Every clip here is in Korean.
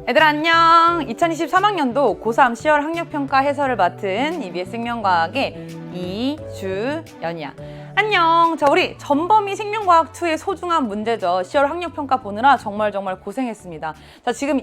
얘들아 안녕! 2023학년도 고3 10월 학력평가 해설을 맡은 EBS 생명과학의 이주연이야. 안녕! 자, 우리 전범위 생명과학2의 소중한 문제죠. 10월 학력평가 보느라 정말 고생했습니다. 자, 지금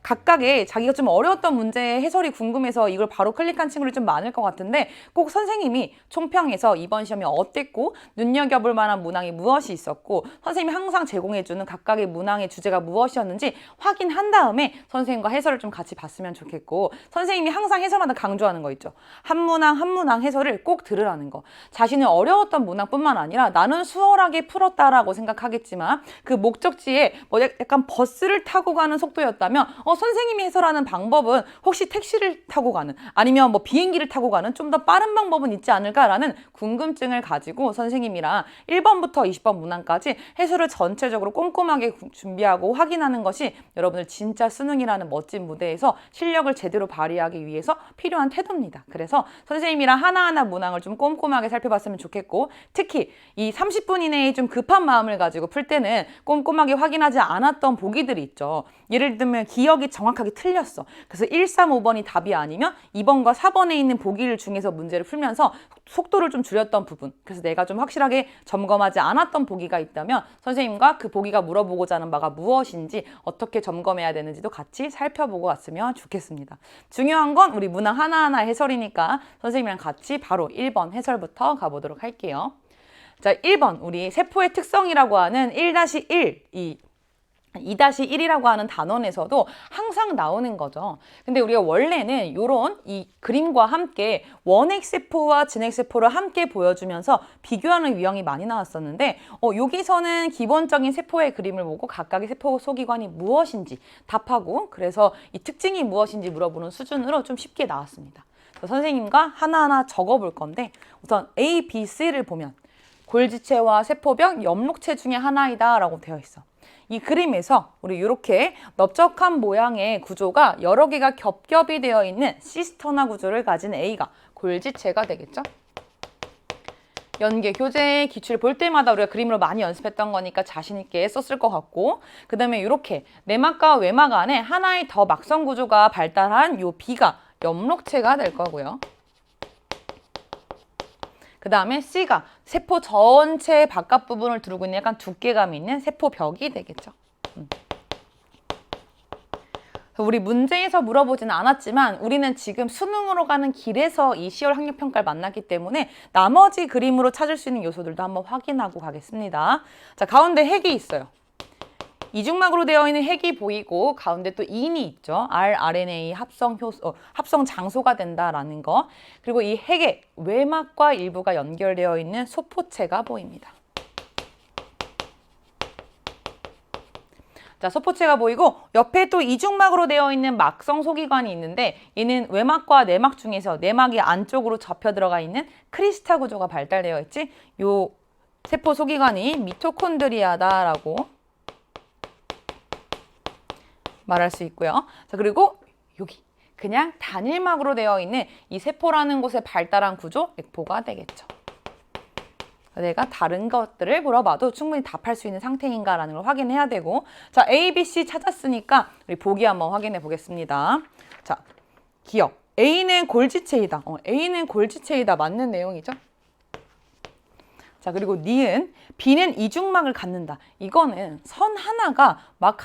각각의 자기가 좀 어려웠던 문제의 해설이 궁금해서 이걸 바로 클릭한 친구들이 좀 많을 것 같은데 꼭 선생님이 총평해서 이번 시험이 어땠고 눈여겨볼 만한 문항이 무엇이 있었고 선생님이 항상 제공해주는 각각의 문항의 주제가 무엇이었는지 확인한 다음에 선생님과 해설을 좀 같이 봤으면 좋겠고 선생님이 항상 해설마다 강조하는 거 있죠. 한 문항 해설을 꼭 들으라는 거. 자신이 어려웠던 문항뿐만 아니라 나는 수월하게 풀었다라고 생각하겠지만 그 목적지에 뭐 약간 버스를 타고 가는 속도였다면 선생님이 해설하는 방법은 혹시 택시를 타고 가는 아니면 뭐 비행기를 타고 가는 좀 더 빠른 방법은 있지 않을까라는 궁금증을 가지고 선생님이랑 1번부터 20번 문항까지 해설을 전체적으로 꼼꼼하게 준비하고 확인하는 것이 여러분들 진짜 수능이라는 멋진 무대에서 실력을 제대로 발휘하기 위해서 필요한 태도입니다. 그래서 선생님이랑 하나하나 문항을 좀 꼼꼼하게 살펴봤으면 좋겠고 특히 이 30분 이내에 좀 급한 마음을 가지고 풀 때는 꼼꼼하게 확인하지 않았던 보기들이 있죠. 예를 들면 기억이 정확하게 틀렸어. 그래서 1, 3, 5번이 답이 아니면 2번과 4번에 있는 보기를 중에서 문제를 풀면서 속도를 좀 줄였던 부분. 그래서 내가 좀 확실하게 점검하지 않았던 보기가 있다면 선생님과 그 보기가 물어보고자 하는 바가 무엇인지 어떻게 점검해야 되는지도 같이 살펴보고 왔으면 좋겠습니다. 중요한 건 우리 문항 하나하나 해설이니까 선생님이랑 같이 바로 1번 해설부터 가보도록 할게요. 자, 1번 우리 세포의 특성이라고 하는 1-1 2-1이라고 하는 단원에서도 항상 나오는 거죠. 근데 우리가 원래는 이런 이 그림과 함께 원핵세포와 진핵세포를 함께 보여주면서 비교하는 유형이 많이 나왔었는데 여기서는 기본적인 세포의 그림을 보고 각각의 세포 소기관이 무엇인지 답하고 그래서 이 특징이 무엇인지 물어보는 수준으로 좀 쉽게 나왔습니다. 선생님과 하나하나 적어볼 건데 우선 A, B, C를 보면 골지체와 세포벽, 엽록체 중에 하나이다 라고 되어 있어. 이 그림에서 우리 이렇게 넓적한 모양의 구조가 여러 개가 겹겹이 되어 있는 시스터나 구조를 가진 A가 골지체가 되겠죠. 연계, 교재, 기출 볼 때마다 우리가 그림으로 많이 연습했던 거니까 자신 있게 썼을 것 같고 그 다음에 이렇게 내막과 외막 안에 하나의 더 막성 구조가 발달한 요 B가 엽록체가 될 거고요. 그 다음에 C가 세포 전체 바깥 부분을 두르고 있는 약간 두께감이 있는 세포벽이 되겠죠. 우리 문제에서 물어보지는 않았지만 우리는 지금 수능으로 가는 길에서 이 10월 학력평가를 만났기 때문에 나머지 그림으로 찾을 수 있는 요소들도 한번 확인하고 가겠습니다. 자, 가운데 핵이 있어요. 이중막으로 되어 있는 핵이 보이고 가운데 또 인이 있죠. rRNA 합성 장소가 된다라는 거. 그리고 이 핵의 외막과 일부가 연결되어 있는 소포체가 보입니다. 자, 소포체가 보이고 옆에 또 이중막으로 되어 있는 막성 소기관이 있는데 얘는 외막과 내막 중에서 내막이 안쪽으로 접혀 들어가 있는 크리스탈 구조가 발달되어 있지. 요 세포 소기관이 미토콘드리아다라고 말할 수 있고요. 자, 그리고 여기 그냥 단일막으로 되어 있는 이 세포라는 곳에 발달한 구조, 액포가 되겠죠. 내가 다른 것들을 물어봐도 충분히 답할 수 있는 상태인가라는 걸 확인해야 되고 자, A, B, C 찾았으니까 우리 보기 한번 확인해 보겠습니다. 자, 기억. A는 골지체이다. A는 골지체이다. 맞는 내용이죠. 자, 그리고 니은 B는 이중막을 갖는다. 이거는 선 하나가 막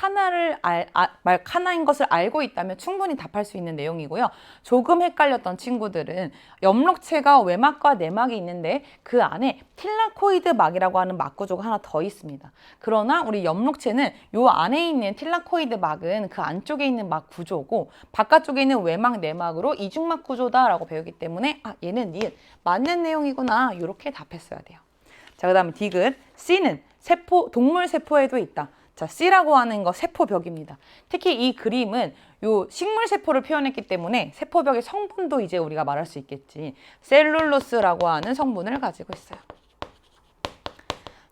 하나인 것을 알고 있다면 충분히 답할 수 있는 내용이고요. 조금 헷갈렸던 친구들은 엽록체가 외막과 내막이 있는데 그 안에 틸라코이드 막이라고 하는 막 구조가 하나 더 있습니다. 그러나 우리 엽록체는 요 안에 있는 틸라코이드 막은 그 안쪽에 있는 막 구조고 바깥쪽에 있는 외막, 내막으로 이중막 구조다라고 배우기 때문에 얘는 니은 맞는 내용이구나 이렇게 답했어야 돼요. 자, 그 다음에 디귿, C는 동물 세포에도 있다. 자, C라고 하는 거 세포벽입니다. 특히 이 그림은 요 식물 세포를 표현했기 때문에 세포벽의 성분도 이제 우리가 말할 수 있겠지. 셀룰로스라고 하는 성분을 가지고 있어요.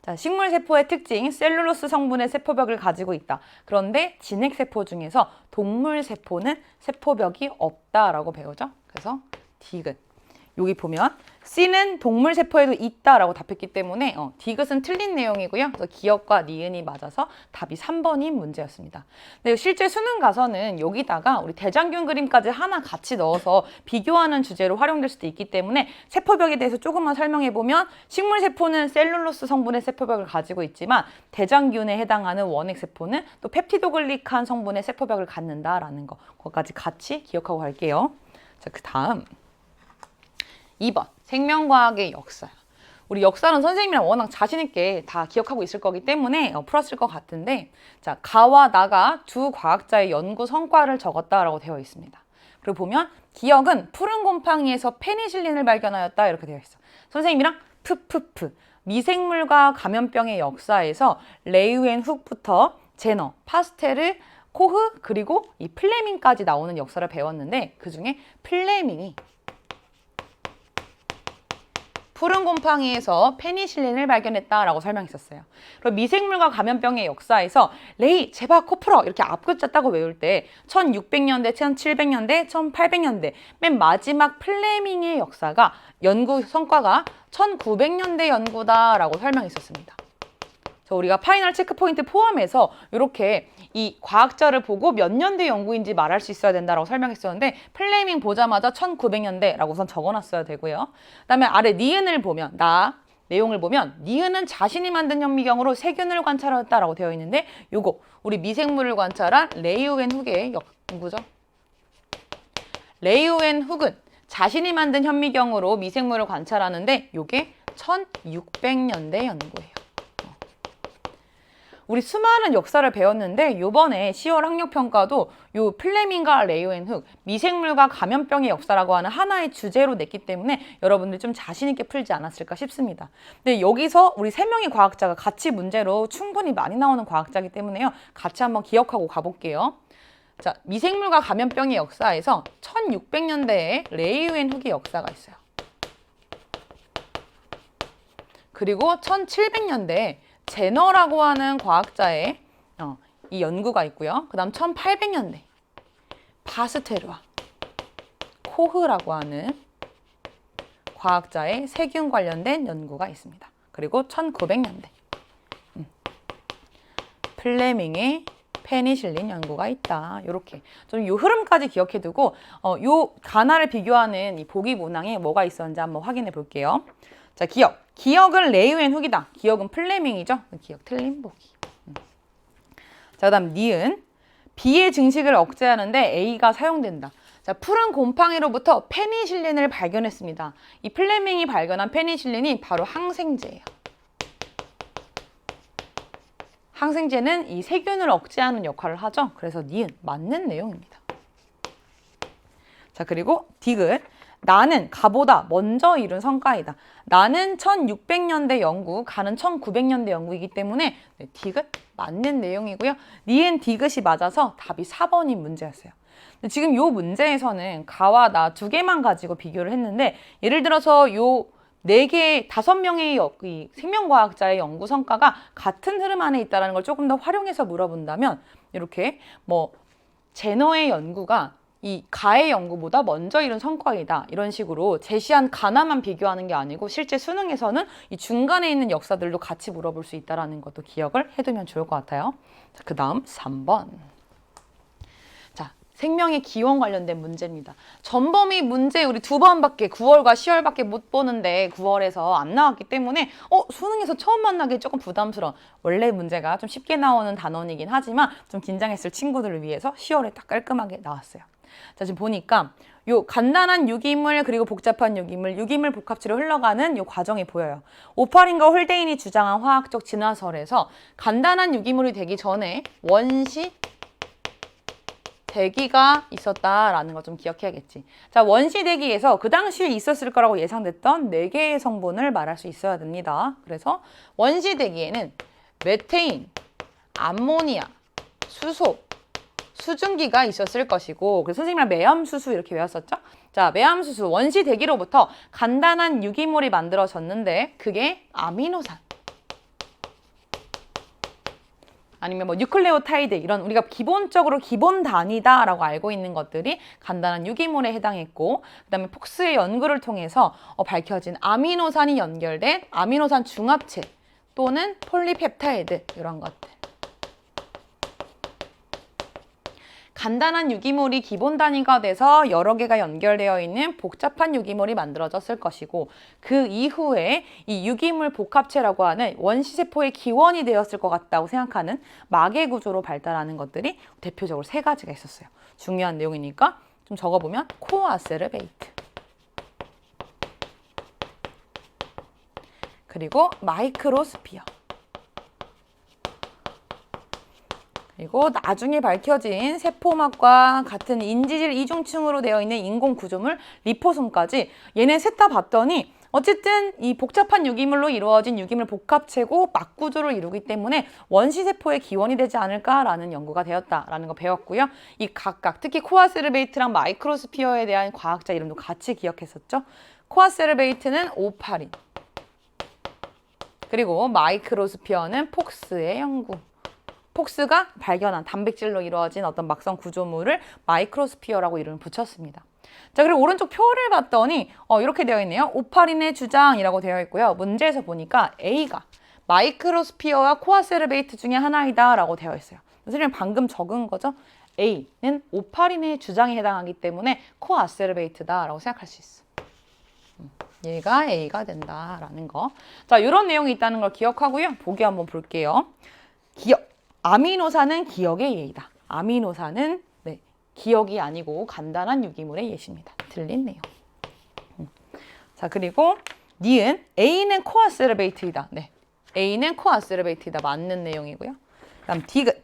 자, 식물 세포의 특징, 셀룰로스 성분의 세포벽을 가지고 있다. 그런데 진핵 세포 중에서 동물 세포는 세포벽이 없다라고 배우죠. 그래서 디귿. 여기 보면 C는 동물 세포에도 있다라고 답했기 때문에 디귿은 틀린 내용이고요. 그래서 기억과 니은이 맞아서 답이 3번이 문제였습니다. 근데 실제 수능 가서는 여기다가 우리 대장균 그림까지 하나 같이 넣어서 비교하는 주제로 활용될 수도 있기 때문에 세포벽에 대해서 조금만 설명해보면 식물 세포는 셀룰로스 성분의 세포벽을 가지고 있지만 대장균에 해당하는 원핵 세포는 또 펩티도글리칸 성분의 세포벽을 갖는다라는 거, 그거까지 같이 기억하고 갈게요. 자, 그 다음 2번 생명과학의 역사. 우리 역사는 선생님이랑 워낙 자신 있게 다 기억하고 있을 거기 때문에 풀었을 것 같은데, 자, 가와 나가 두 과학자의 연구 성과를 적었다라고 되어 있습니다. 그리고 보면 기억은 푸른 곰팡이에서 페니실린을 발견하였다 이렇게 되어 있어. 선생님이랑 푸푸푸 미생물과 감염병의 역사에서 레이우엔훅부터 제너, 파스테르, 코흐 그리고 이 플레밍까지 나오는 역사를 배웠는데, 그 중에 플레밍이 푸른 곰팡이에서 페니실린을 발견했다라고 설명했었어요. 그리고 미생물과 감염병의 역사에서 레이, 제바, 코프러 이렇게 앞글자 따고 외울 때 1600년대, 1700년대, 1800년대 맨 마지막 플레밍의 역사가 연구 성과가 1900년대 연구다라고 설명했었습니다. 그래서 우리가 파이널 체크 포인트 포함해서 이렇게 이 과학자를 보고 몇 년대 연구인지 말할 수 있어야 된다라고 설명했었는데, 플레밍 보자마자 1900년대라고 우선 적어놨어야 되고요. 그다음에 아래 니은을 보면, 내용을 보면 니은은 자신이 만든 현미경으로 세균을 관찰하였다라고 되어 있는데, 요거 우리 미생물을 관찰한 레이우엔훅의 연구죠. 레이우엔훅은 자신이 만든 현미경으로 미생물을 관찰하는데 요게 1600년대 연구예요. 우리 수많은 역사를 배웠는데 요번에 10월 학력평가도 요 플레밍과 레이우엔훅, 미생물과 감염병의 역사라고 하는 하나의 주제로 냈기 때문에 여러분들 좀 자신 있게 풀지 않았을까 싶습니다. 근데 여기서 우리 3명의 과학자가 같이 문제로 충분히 많이 나오는 과학자이기 때문에요. 같이 한번 기억하고 가볼게요. 자, 미생물과 감염병의 역사에서 1600년대에 레이우엔훅의 역사가 있어요. 그리고 1700년대에 제너라고 하는 과학자의 이 연구가 있고요. 그 다음 1800년대 파스테르와 코흐라고 하는 과학자의 세균 관련된 연구가 있습니다. 그리고 1900년대 플레밍의 페니실린 연구가 있다. 이렇게 좀 이 흐름까지 기억해두고 요 가나를 비교하는 이 보기 문항에 뭐가 있었는지 한번 확인해 볼게요. 자, 기억은 레이우엔훅이다. 기억은 플레밍이죠. 기억 틀린 보기. 자, 그다음 니은. B의 증식을 억제하는데 A가 사용된다. 자, 푸른 곰팡이로부터 페니실린을 발견했습니다. 이 플레밍이 발견한 페니실린이 바로 항생제예요. 항생제는 이 세균을 억제하는 역할을 하죠. 그래서 니은 맞는 내용입니다. 자, 그리고 디귿. 나는 가보다 먼저 이룬 성과이다. 나는 1600년대 연구, 가는 1900년대 연구이기 때문에 디귿 맞는 내용이고요. 니은 디귿이 맞아서 답이 4번이 문제였어요. 근데 지금 이 문제에서는 가와 나 두 개만 가지고 비교를 했는데, 예를 들어서 요 4개, 5명의 생명과학자의 연구 성과가 같은 흐름 안에 있다는 걸 조금 더 활용해서 물어본다면, 이렇게 제너의 연구가 이 가의 연구보다 먼저 이룬 성과이다. 이런 식으로 제시한 가나만 비교하는 게 아니고 실제 수능에서는 이 중간에 있는 역사들도 같이 물어볼 수 있다는 것도 기억을 해두면 좋을 것 같아요. 자, 그 다음 3번. 자, 생명의 기원 관련된 문제입니다. 전범위 문제 우리 2번밖에 9월과 10월밖에 못 보는데 9월에서 안 나왔기 때문에 수능에서 처음 만나기 조금 부담스러운, 원래 문제가 좀 쉽게 나오는 단원이긴 하지만 좀 긴장했을 친구들을 위해서 10월에 딱 깔끔하게 나왔어요. 자, 지금 보니까 요 간단한 유기물 그리고 복잡한 유기물 복합체로 흘러가는 요 과정이 보여요. 오파린과 홀데인이 주장한 화학적 진화설에서 간단한 유기물이 되기 전에 원시 대기가 있었다라는 거 좀 기억해야겠지. 자, 원시 대기에서 그 당시에 있었을 거라고 예상됐던 4개의 성분을 말할 수 있어야 됩니다. 그래서 원시 대기에는 메테인, 암모니아, 수소, 수증기가 있었을 것이고, 그래서 선생님이랑 매암수수 이렇게 외웠었죠? 자, 매암수수 원시 대기로부터 간단한 유기물이 만들어졌는데 그게 아미노산. 아니면 뭐 뉴클레오타이드 이런 우리가 기본적으로 기본 단위다라고 알고 있는 것들이 간단한 유기물에 해당했고 그다음에 폭스의 연구를 통해서 밝혀진 아미노산이 연결된 아미노산 중합체 또는 폴리펩타이드 이런 것들. 간단한 유기물이 기본 단위가 돼서 여러 개가 연결되어 있는 복잡한 유기물이 만들어졌을 것이고 그 이후에 이 유기물 복합체라고 하는 원시세포의 기원이 되었을 것 같다고 생각하는 막의 구조로 발달하는 것들이 대표적으로 3가지가 있었어요. 중요한 내용이니까 좀 적어보면 코아세르베이트 그리고 마이크로스피어 그리고 나중에 밝혀진 세포막과 같은 인지질 이중층으로 되어 있는 인공 구조물 리포솜까지 얘네 셋 다 봤더니 어쨌든 이 복잡한 유기물로 이루어진 유기물 복합체고 막 구조를 이루기 때문에 원시세포의 기원이 되지 않을까라는 연구가 되었다라는 거 배웠고요. 이 각각 특히 코아세르베이트랑 마이크로스피어에 대한 과학자 이름도 같이 기억했었죠. 코아세르베이트는 오파린 그리고 마이크로스피어는 폭스의 연구. 폭스가 발견한 단백질로 이루어진 어떤 막성 구조물을 마이크로스피어라고 이름을 붙였습니다. 자, 그리고 오른쪽 표를 봤더니 이렇게 되어 있네요. 오파린의 주장이라고 되어 있고요. 문제에서 보니까 A가 마이크로스피어와 코아세르베이트 중에 하나이다 라고 되어 있어요. 선생님 방금 적은 거죠? A는 오파린의 주장에 해당하기 때문에 코아세르베이트다 라고 생각할 수 있어. 얘가 A가 된다라는 거. 자, 이런 내용이 있다는 걸 기억하고요. 보기 한번 볼게요. 기억. 아미노산은 기억의 예이다. 아미노산은 기억이 아니고 간단한 유기물의 예시입니다. 틀린 내용. 자, 그리고 니은 A는 코아세르베이트이다. 네, A는 코아세르베이트이다. 맞는 내용이고요. 그다음 디귿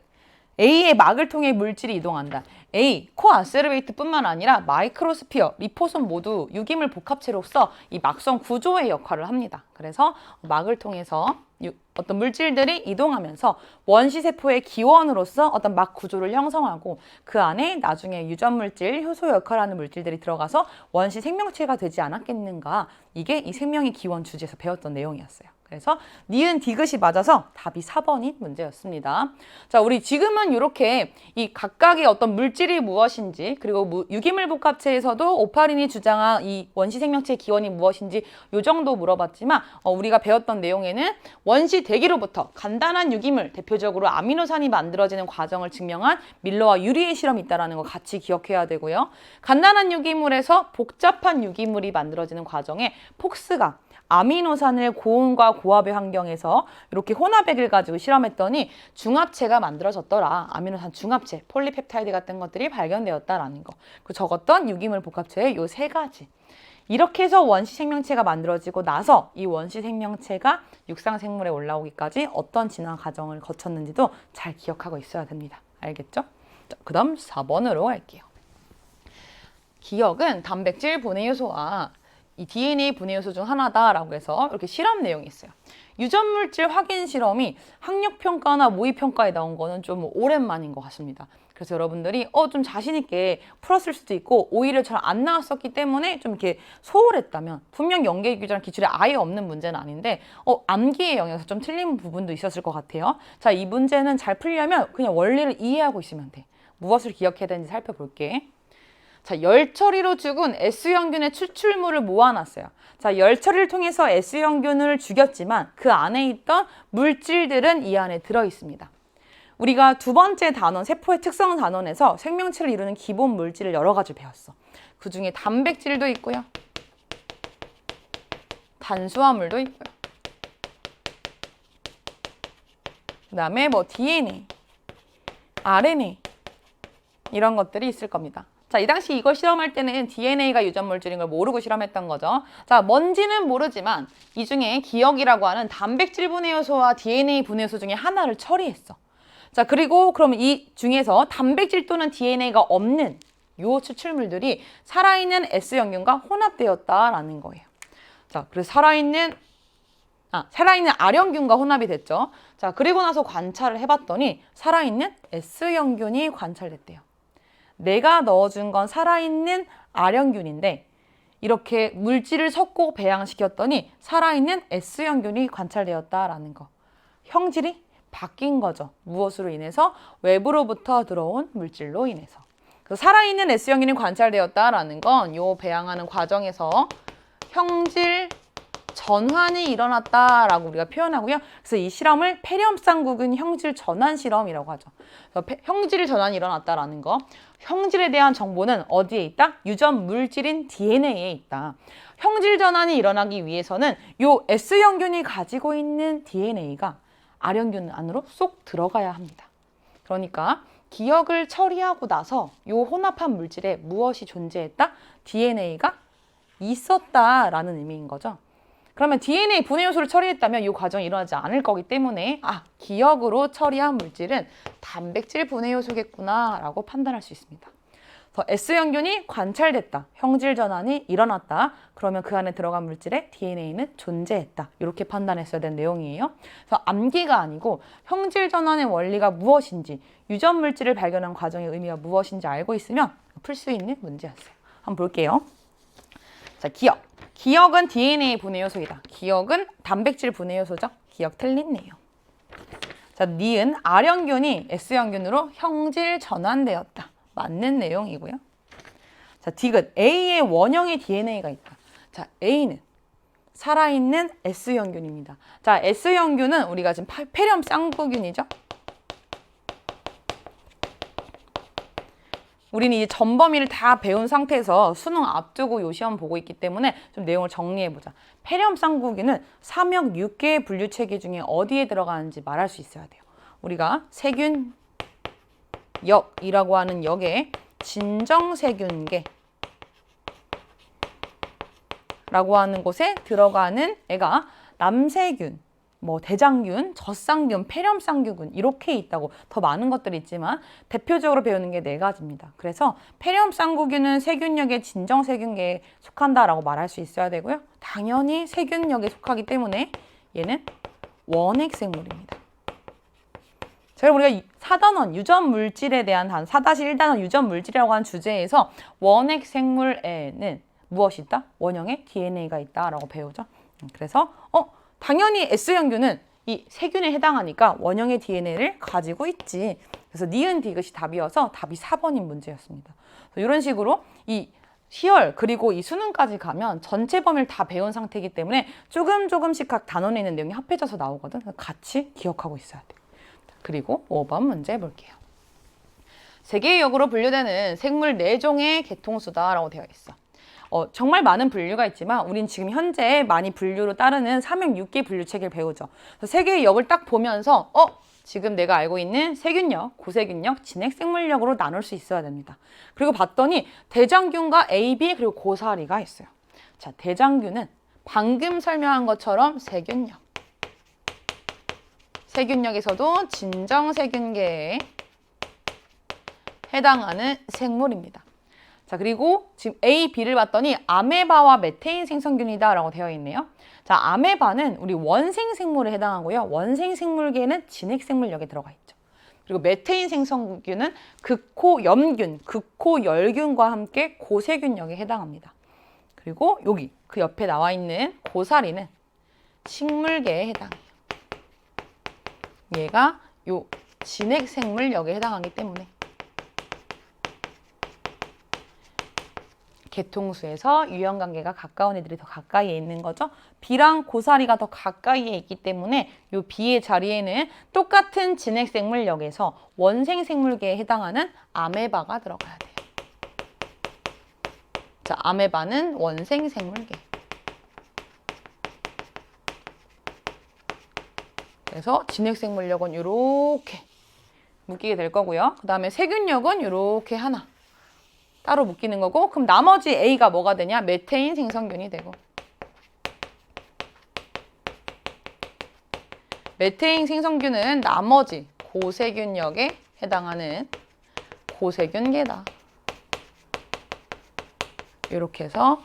A의 막을 통해 물질이 이동한다. A, 코아세르베이트뿐만 아니라 마이크로스피어, 리포솜 모두 유기물 복합체로서 이 막성 구조의 역할을 합니다. 그래서 막을 통해서 어떤 물질들이 이동하면서 원시세포의 기원으로서 어떤 막 구조를 형성하고 그 안에 나중에 유전물질, 효소 역할을 하는 물질들이 들어가서 원시 생명체가 되지 않았겠는가. 이게 이 생명의 기원 주제에서 배웠던 내용이었어요. 그래서 니은 디귿이 맞아서 답이 4번이 문제였습니다. 자, 우리 지금은 이렇게 이 각각의 어떤 물질이 무엇인지 그리고 유기물 복합체에서도 오파린이 주장한 이 원시 생명체의 기원이 무엇인지 요 정도 물어봤지만 우리가 배웠던 내용에는 원시 대기로부터 간단한 유기물, 대표적으로 아미노산이 만들어지는 과정을 증명한 밀러와 유리의 실험이 있다는 거 같이 기억해야 되고요. 간단한 유기물에서 복잡한 유기물이 만들어지는 과정에 폭스가 아미노산을 고온과 고압의 환경에서 이렇게 혼합액을 가지고 실험했더니 중합체가 만들어졌더라. 아미노산 중합체, 폴리펩타이드 같은 것들이 발견되었다라는 거. 그 적었던 유기물 복합체의 요 3가지. 이렇게 해서 원시 생명체가 만들어지고 나서 이 원시 생명체가 육상 생물에 올라오기까지 어떤 진화 과정을 거쳤는지도 잘 기억하고 있어야 됩니다. 알겠죠? 그 다음 4번으로 갈게요. 기억은 단백질 분해 요소와 이 DNA 분해 요소 중 하나다라고 해서 이렇게 실험 내용이 있어요. 유전물질 확인 실험이 학력평가나 모의평가에 나온 거는 좀 오랜만인 것 같습니다. 그래서 여러분들이 좀 자신 있게 풀었을 수도 있고 오히려 잘 안 나왔었기 때문에 좀 이렇게 소홀했다면 분명 연계 규정 기출에 아예 없는 문제는 아닌데 암기의 영역에서 좀 틀린 부분도 있었을 것 같아요. 자, 이 문제는 잘 풀려면 그냥 원리를 이해하고 있으면 돼. 무엇을 기억해야 되는지 살펴볼게. 자, 열처리로 죽은 S형균의 추출물을 모아놨어요. 자, 열처리를 통해서 S형균을 죽였지만 그 안에 있던 물질들은 이 안에 들어있습니다. 우리가 두 번째 단원, 세포의 특성 단원에서 생명체를 이루는 기본 물질을 여러 가지 배웠어. 그 중에 단백질도 있고요. 탄수화물도 있고요. 그 다음에 DNA, RNA 이런 것들이 있을 겁니다. 자, 이 당시 이걸 실험할 때는 DNA가 유전물질인 걸 모르고 실험했던 거죠. 자, 뭔지는 모르지만 이 중에 기억이라고 하는 단백질 분해 요소와 DNA 분해 요소 중에 하나를 처리했어. 자, 그리고 그럼 이 중에서 단백질 또는 DNA가 없는 요 추출물들이 살아있는 S형균과 혼합되었다라는 거예요. 자, 그래서 살아있는 R형균과 혼합이 됐죠. 자, 그리고 나서 관찰을 해봤더니 살아있는 S형균이 관찰됐대요. 내가 넣어준 건 살아있는 R형균인데 이렇게 물질을 섞고 배양시켰더니 살아있는 S형균이 관찰되었다라는 거. 형질이 바뀐 거죠. 무엇으로 인해서? 외부로부터 들어온 물질로 인해서. 그래서 살아있는 S형균이 관찰되었다라는 건 요 배양하는 과정에서 형질 전환이 일어났다라고 우리가 표현하고요. 그래서 이 실험을 폐렴쌍구균 형질 전환 실험이라고 하죠. 그래서 형질 전환이 일어났다라는 거. 형질에 대한 정보는 어디에 있다? 유전 물질인 DNA에 있다. 형질 전환이 일어나기 위해서는 요 S형균이 가지고 있는 DNA가 R형균 안으로 쏙 들어가야 합니다. 그러니까 기억을 처리하고 나서 요 혼합한 물질에 무엇이 존재했다? DNA가 있었다라는 의미인 거죠. 그러면 DNA 분해 요소를 처리했다면 이 과정이 일어나지 않을 거기 때문에 기억으로 처리한 물질은 단백질 분해 요소겠구나 라고 판단할 수 있습니다. 그래서 S형균이 관찰됐다. 형질 전환이 일어났다. 그러면 그 안에 들어간 물질에 DNA는 존재했다. 이렇게 판단했어야 되는 내용이에요. 그래서 암기가 아니고 형질 전환의 원리가 무엇인지, 유전 물질을 발견한 과정의 의미가 무엇인지 알고 있으면 풀 수 있는 문제였어요. 한번 볼게요. 자, 기억. 기억은 DNA 분해 요소이다. 기억은 단백질 분해 요소죠. 기억 틀린네요. 자, 니은 R형균이 S형균으로 형질 전환되었다. 맞는 내용이고요. 자, 디귿 A의 원형의 DNA가 있다. 자, A는 살아있는 S형균입니다. 자, S형균은 우리가 지금 폐렴 쌍구균이죠. 우리는 이 전범위를 다 배운 상태에서 수능 앞두고 요 시험 보고 있기 때문에 좀 내용을 정리해보자. 폐렴 쌍구균은 삼역 6개의 분류 체계 중에 어디에 들어가는지 말할 수 있어야 돼요. 우리가 세균역이라고 하는 역에 진정세균계 라고 하는 곳에 들어가는 애가 남세균, 대장균, 젖쌍균, 폐렴쌍구균 이렇게 있다고. 더 많은 것들이 있지만 대표적으로 배우는 게 4가지입니다. 그래서 폐렴쌍구균은 세균역의 진정세균계에 속한다라고 말할 수 있어야 되고요. 당연히 세균역에 속하기 때문에 얘는 원핵생물입니다. 자, 우리가 4단원 유전물질에 대한 4-1단원 유전물질이라고 하는 주제에서 원핵생물에는 무엇이 있다? 원형의 DNA가 있다라고 배우죠. 그래서 당연히 S형균은 이 세균에 해당하니까 원형의 DNA를 가지고 있지. 그래서 니은 디귿이 답이어서 답이 4번인 문제였습니다. 이런 식으로 이 시열 그리고 이 수능까지 가면 전체 범위를 다 배운 상태이기 때문에 조금씩 각 단원에 있는 내용이 합해져서 나오거든. 같이 기억하고 있어야 돼. 그리고 5번 문제 볼게요. 세 개의 역으로 분류되는 생물 4종의 개통수다라고 되어 있어. 정말 많은 분류가 있지만 우린 지금 현재 많이 분류로 따르는 삼역 6개 분류 체계를 배우죠. 그래서 세 개의 역을 딱 보면서 지금 내가 알고 있는 세균역, 고세균역, 진핵생물역으로 나눌 수 있어야 됩니다. 그리고 봤더니 대장균과 AB 그리고 고사리가 있어요. 자, 대장균은 방금 설명한 것처럼 세균역. 세균역에서도 진정세균계에 해당하는 생물입니다. 자, 그리고 지금 A, B를 봤더니 아메바와 메테인 생성균이다 라고 되어 있네요. 자, 아메바는 우리 원생생물에 해당하고요. 원생생물계는 진핵생물역에 들어가 있죠. 그리고 메테인 생성균은 극호염균, 극호열균과 함께 고세균역에 해당합니다. 그리고 여기 그 옆에 나와 있는 고사리는 식물계에 해당해요. 얘가 요 진핵생물역에 해당하기 때문에 개통수에서 유형관계가 가까운 애들이 더 가까이에 있는 거죠. B랑 고사리가 더 가까이에 있기 때문에 이 B의 자리에는 똑같은 진핵생물역에서 원생생물계에 해당하는 아메바가 들어가야 돼요. 자, 아메바는 원생생물계. 그래서 진핵생물역은 이렇게 묶이게 될 거고요. 그 다음에 세균역은 이렇게 하나 따로 묶이는 거고, 그럼 나머지 A가 뭐가 되냐? 메테인 생성균이 되고, 메테인 생성균은 나머지 고세균역에 해당하는 고세균계다. 이렇게 해서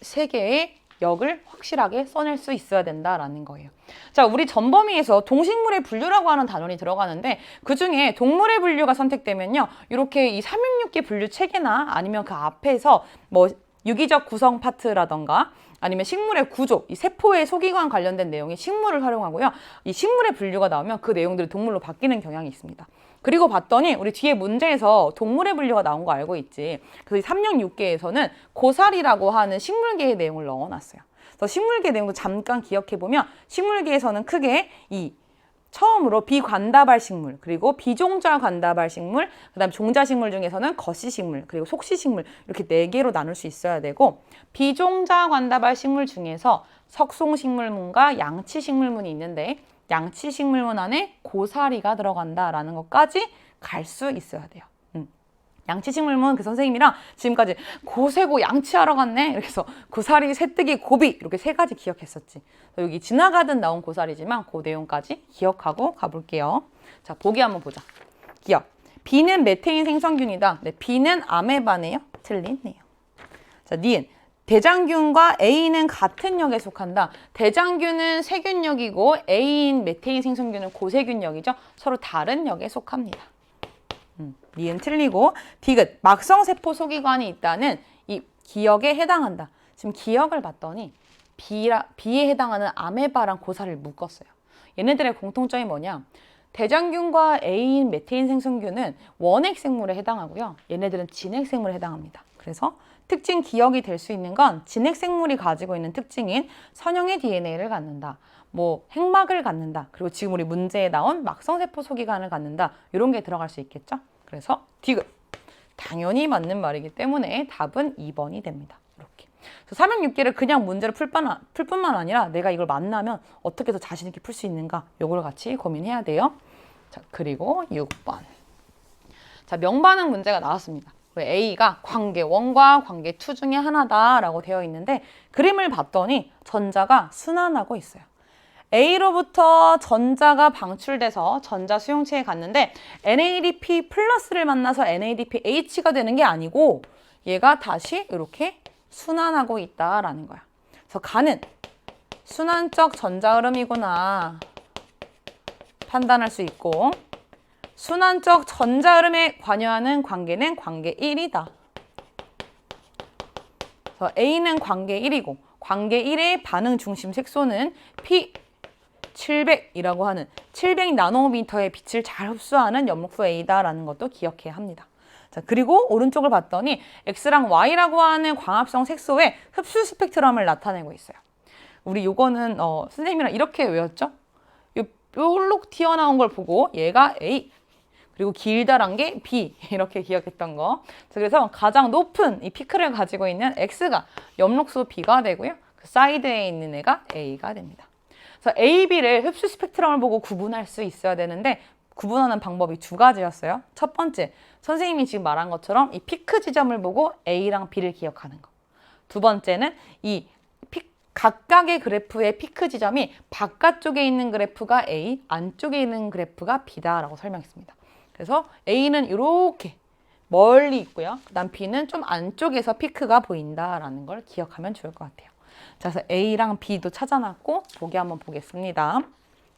세 개의 역을 확실하게 써낼 수 있어야 된다라는 거예요. 자, 우리 전범위에서 동식물의 분류라고 하는 단원이 들어가는데 그중에 동물의 분류가 선택되면요. 이렇게 이 366개 분류 체계나 아니면 그 앞에서 유기적 구성 파트라던가 아니면 식물의 구조, 이 세포의 소기관 관련된 내용이 식물을 활용하고요. 이 식물의 분류가 나오면 그 내용들이 동물로 바뀌는 경향이 있습니다. 그리고 봤더니 우리 뒤에 문제에서 동물의 분류가 나온 거 알고 있지. 그래서 306개에서는 고사리라고 하는 식물계의 내용을 넣어놨어요. 그래서 식물계 내용도 잠깐 기억해보면 식물계에서는 크게 이 처음으로 비관다발 식물, 그리고 비종자 관다발 식물, 그 다음 종자 식물 중에서는 거시 식물, 그리고 속시 식물 이렇게 4개로 나눌 수 있어야 되고 비종자 관다발 식물 중에서 석송식물문과 양치식물문이 있는데 양치식물문 안에 고사리가 들어간다라는 것까지 갈 수 있어야 돼요. 양치식물문 그 선생님이랑 지금까지 고세고 양치하러 갔네. 이렇게 해서 고사리, 새뜨기, 고비 이렇게 3가지 기억했었지. 여기 지나가듯 나온 고사리지만 그 내용까지 기억하고 가볼게요. 자, 보기 한번 보자. 기억. B는 메테인 생성균이다. 네, B는 아메바네요. 틀리네요. 자, 니은. 대장균과 A는 같은 역에 속한다. 대장균은 세균역이고 A인 메테인 생성균은 고세균역이죠. 서로 다른 역에 속합니다. 니은 틀리고 디귿 막성세포 소기관이 있다는 이 기역에 해당한다. 지금 기역을 봤더니 B에 해당하는 아메바랑 고사를 묶었어요. 얘네들의 공통점이 뭐냐? 대장균과 A인 메테인 생성균은 원핵 생물에 해당하고요. 얘네들은 진핵 생물에 해당합니다. 그래서 특징 기역이 될 수 있는 건 진핵 생물이 가지고 있는 특징인 선형의 DNA를 갖는다. 뭐 핵막을 갖는다. 그리고 지금 우리 문제에 나온 막성세포 소기관을 갖는다. 이런 게 들어갈 수 있겠죠? 그래서 디귿. 당연히 맞는 말이기 때문에 답은 2번이 됩니다. 이렇게. 306개를 그냥 문제로 풀 뿐만 아니라 내가 이걸 만나면 어떻게 더 자신 있게 풀 수 있는가 요걸 같이 고민해야 돼요. 자, 그리고 6번. 자, 명반응 문제가 나왔습니다. A가 관계 1과 관계 2 중에 하나다라고 되어 있는데 그림을 봤더니 전자가 순환하고 있어요. A로부터 전자가 방출돼서 전자 수용체에 갔는데 NADP 플러스를 만나서 NADPH가 되는 게 아니고 얘가 다시 이렇게 순환하고 있다라는 거야. 그래서 가는 순환적 전자 흐름이구나 판단할 수 있고 순환적 전자 흐름에 관여하는 관계는 관계 1이다. 그래서 A는 관계 1이고 관계 1의 반응 중심 색소는 P700이라고 하는 700나노미터의 빛을 잘 흡수하는 엽록소 A다라는 것도 기억해야 합니다. 자, 그리고 오른쪽을 봤더니 X랑 Y라고 하는 광합성 색소의 흡수 스펙트럼을 나타내고 있어요. 우리 요거는 선생님이랑 이렇게 외웠죠? 요렇게 튀어나온 걸 보고 얘가 A 그리고 길다란 게 B 이렇게 기억했던 거. 그래서 가장 높은 이 피크를 가지고 있는 X가 엽록소 B가 되고요. 그 사이드에 있는 애가 A가 됩니다. 그래서 A, B를 흡수 스펙트럼을 보고 구분할 수 있어야 되는데 구분하는 방법이 2가지였어요. 첫 번째, 선생님이 지금 말한 것처럼 이 피크 지점을 보고 A랑 B를 기억하는 거. 두 번째는 이 각각의 그래프의 피크 지점이 바깥쪽에 있는 그래프가 A, 안쪽에 있는 그래프가 B다라고 설명했습니다. 그래서 A는 이렇게 멀리 있고요. 그다음 B는 좀 안쪽에서 피크가 보인다라는 걸 기억하면 좋을 것 같아요. 자, 그래서 A랑 B도 찾아놨고 보기 한번 보겠습니다.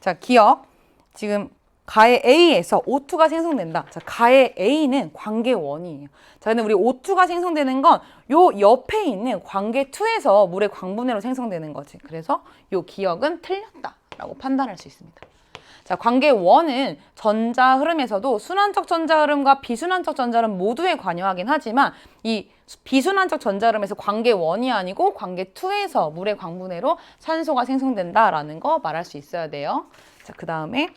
자, 기억. 지금 가의 A에서 O2가 생성된다. 자, 가의 A는 관계 1이에요. 자, 근데 우리 O2가 생성되는 건 요 옆에 있는 관계 2에서 물의 광분해로 생성되는 거지. 그래서 요 기억은 틀렸다라고 판단할 수 있습니다. 자, 관계 1은 전자 흐름에서도 순환적 전자 흐름과 비순환적 전자 흐름 모두에 관여하긴 하지만 이 비순환적 전자 흐름에서 관계 1이 아니고 관계 2에서 물의 광분해로 산소가 생성된다라는 거 말할 수 있어야 돼요. 자, 그 다음에